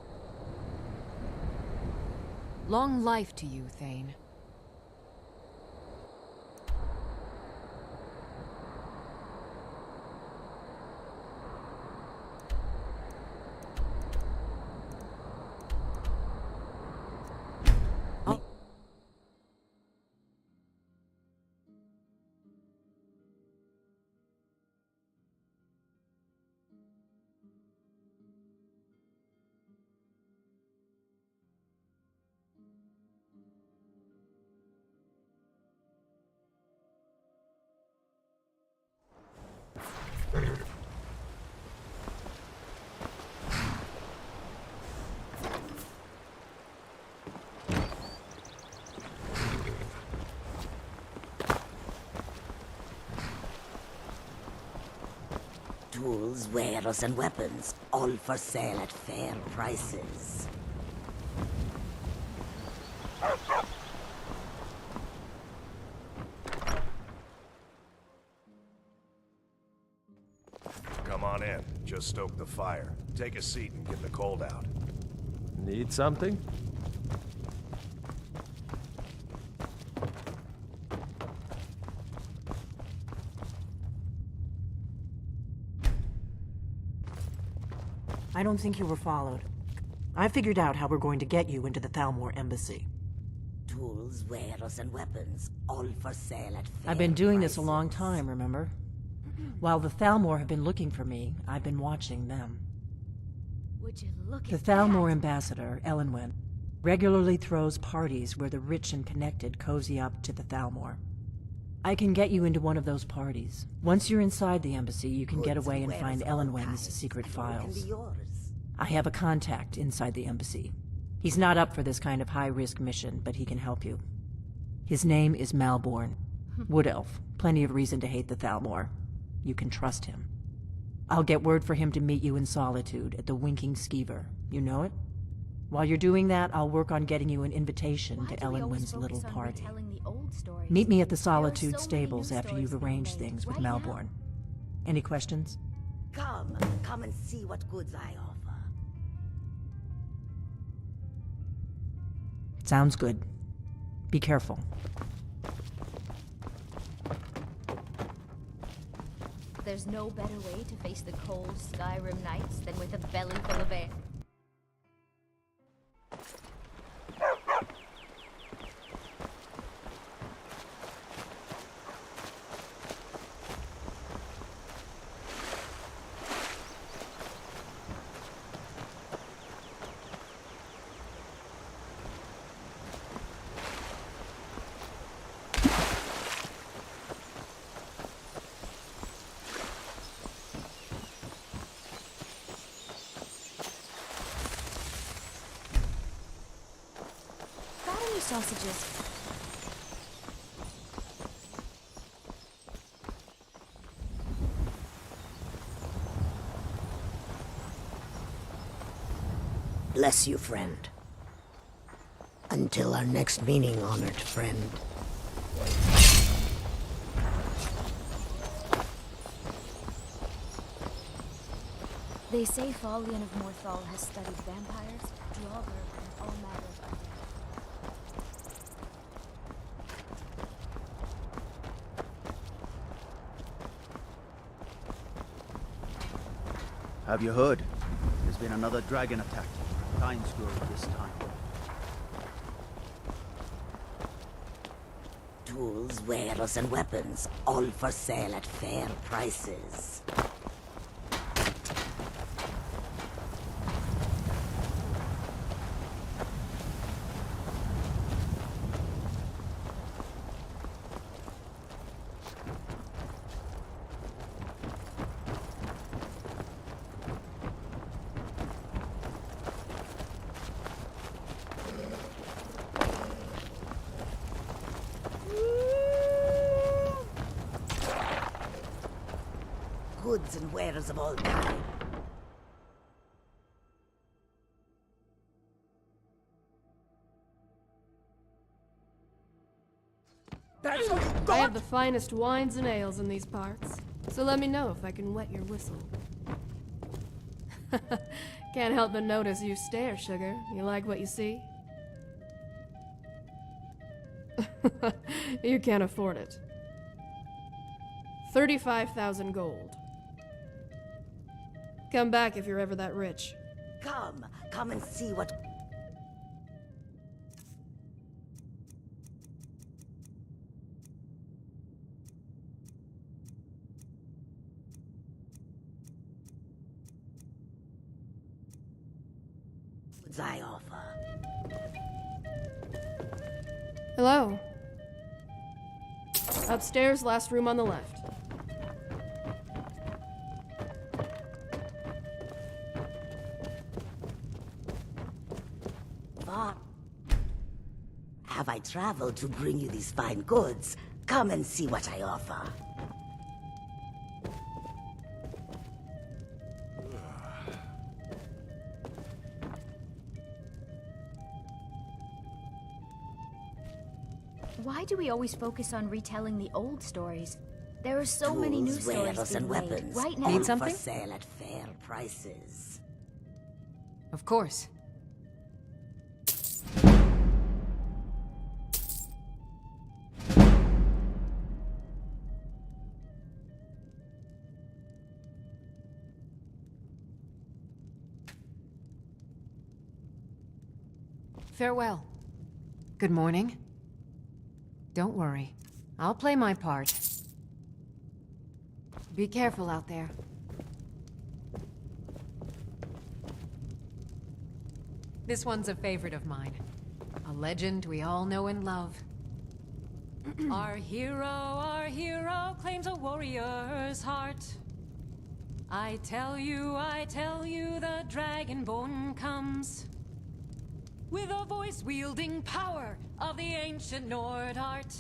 S11: Long life to you, Thane.
S3: Tools, wares, and weapons, all for sale at fair prices.
S14: Come on in. Just stoke the fire. Take a seat and get the cold out.
S12: Need something?
S9: I don't think you were followed. I figured out how we're going to get you into the Thalmor embassy.
S3: Tools, wares, and weapons, all for sale at fair
S9: I've been doing
S3: prices.
S9: this a long time, remember? While the Thalmor have been looking for me, I've been watching them.
S16: Would you look
S9: The
S16: at
S9: Thalmor
S16: that?
S9: ambassador, Elenwen, regularly throws parties where the rich and connected cozy up to the Thalmor. I can get you into one of those parties. Once you're inside the embassy, you can get away and find Elenwen's secret files. I have a contact inside the embassy. He's not up for this kind of high-risk mission, but he can help you. His name is Malborn. Wood Elf. Plenty of reason to hate the Thalmor. You can trust him. I'll get word for him to meet you in Solitude at the Winking Skeever. You know it? While you're doing that, I'll work on getting you an invitation to Elenwen's little party. Meet me at the Solitude stables after you've arranged things with Malborn. Any questions?
S3: Come and see what goods I offer.
S9: Sounds good. Be careful.
S10: There's no better way to face the cold Skyrim nights than with a belly full of air.
S4: other sausages.
S3: Bless you, friend. Until our next meeting, honored friend.
S4: They say Falion of Morthal has studied vampires, Draugr, and all matter of other.
S21: Have you heard? There's been another dragon attack. Kind Grove this time.
S3: Tools, wares, and weapons, all for sale at fair prices. Goods and wares of all kinds.
S22: I have the finest wines and ales in these parts, so let me know if I can wet your whistle. Can't help but notice you stare, Sugar. You like what you see? You can't afford it. 35,000 gold. Come back if you're ever that rich.
S3: Come and see what... I offer.
S22: Hello. Upstairs, last room on the left.
S3: Far have I traveled to bring you these fine goods? Come and see what I offer.
S4: Why do we always focus on retelling the old stories? There are so many new stories
S3: wares,
S4: being
S3: and
S4: made
S3: weapons,
S4: right now.
S3: all for sale at fair prices.
S11: Of course. Farewell. Good morning. Don't worry. I'll play my part. Be careful out there. This one's a favorite of mine. A legend we all know and love. Our hero claims a warrior's heart. I tell you, the Dragonborn comes. With a voice-wielding power of the ancient Nord art.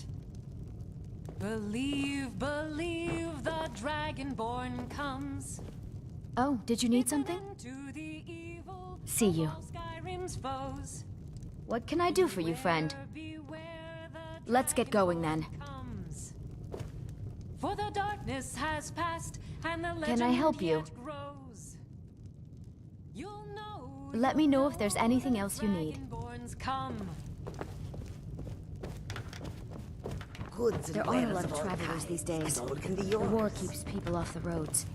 S11: Believe, the Dragonborn comes.
S4: Oh, did you need something? See you.
S11: Skyrim's foes.
S4: What can I do for you, friend? Let's get going then.
S11: For the darkness has passed and the legend
S4: Can I help you?
S11: yet grows. You'll know
S4: Let me know if there's anything else you need.
S11: Dragonborns come.
S3: Goods and
S4: There aren't a
S3: wares
S4: lot of
S3: all
S4: travelers
S3: kinds,
S4: these days.
S3: and all can be
S4: The
S3: yours.
S4: war keeps people off the roads.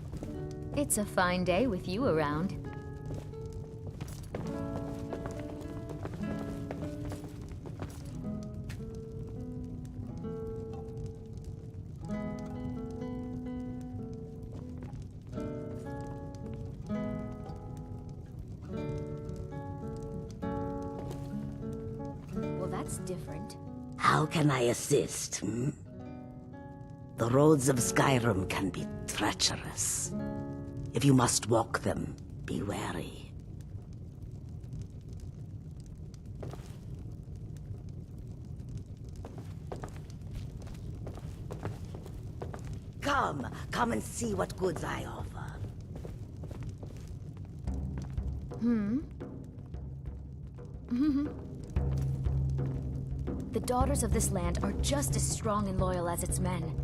S4: It's a fine day with you around. Well, that's different.
S3: How can I assist, hmm? The roads of Skyrim can be treacherous. If you must walk them, be wary. 'Tis Come and see what goods I offer.
S4: The daughters of this land are just as strong and loyal as its men.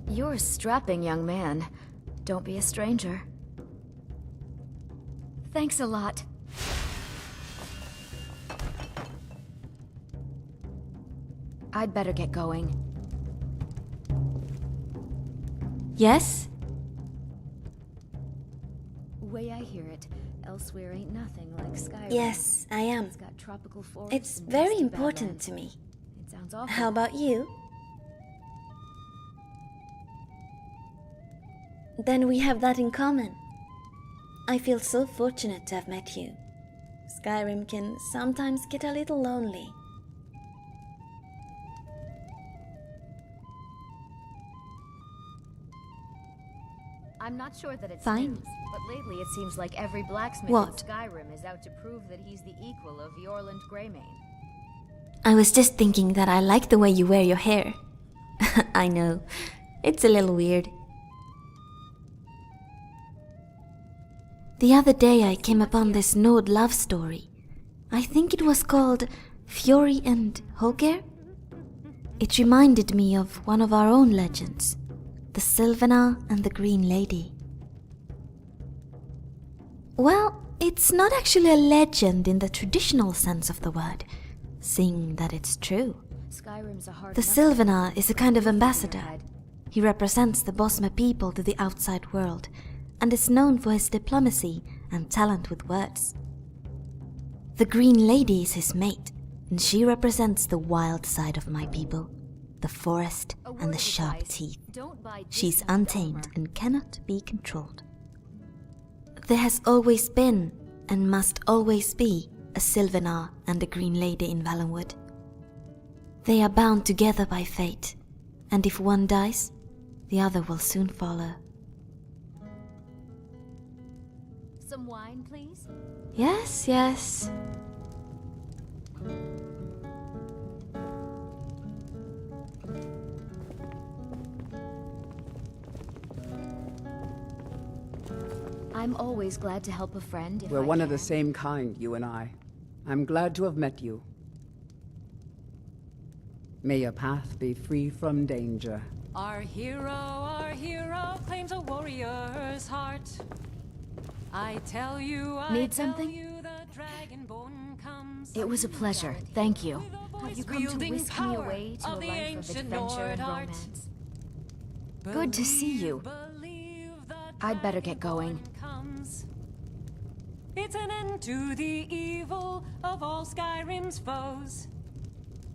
S4: You're a strapping young man. Don't be a stranger. Thanks a lot. I'd better get going.
S16: Yes?
S4: Way I hear it, elsewhere ain't nothing like Skyrim.
S16: Yes, I am.
S4: It's got tropical forests.
S16: It's
S4: and
S16: very
S4: dusty
S16: important
S4: badlands.
S16: to me.
S4: It sounds awful.
S16: How about you? Then we have that in common. I feel so fortunate to have met you. Skyrim can sometimes get a little lonely.
S4: I'm not sure that it's
S16: Fine.
S4: news, but lately it seems like every blacksmith
S16: What?
S4: in Skyrim is out to prove that he's the equal of Yorland Greymane.
S16: I was just thinking that I like the way you wear your hair. I know. It's a little weird. The other day I came upon this Nord love story. I think it was called Fury and Holger? It reminded me of one of our own legends, the Sylvanar and the Green Lady. Well, it's not actually a legend in the traditional sense of the word, seeing that it's true.
S4: Skyrim's a hard
S16: The
S4: enough
S16: Sylvanar is a kind of
S4: place to
S16: ambassador.
S4: hide.
S16: He represents the Bosmer people to the outside world, and is known for his diplomacy and talent with words. The Green Lady is his mate, and she represents the wild side of my people, the forest and the sharp teeth. She's untamed and cannot be controlled. There has always been, and must always be, a Sylvanar and a Green Lady in Valenwood. They are bound together by fate, and if one dies, the other will soon follow.
S4: Some wine, please?
S16: Yes, yes.
S4: I'm always glad to help a friend if
S6: We're
S4: I
S6: one of
S4: can.
S6: the same kind, you and I. I'm glad to have met you. May your path be free from danger.
S11: Our hero claims a warrior's heart. I tell you,
S4: Need something?
S11: the dragonborn comes.
S4: It was a pleasure. Thank you. Have you come to
S11: wielding
S4: whisk me
S11: power
S4: away to a
S11: of the
S4: life of
S11: ancient
S4: adventure
S11: Nord
S4: and
S11: art.
S4: romance? Good to see you. I'd better get going.
S11: Comes. It's an end to the evil of all Skyrim's foes.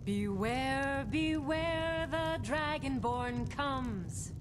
S11: Beware, beware, the dragonborn comes.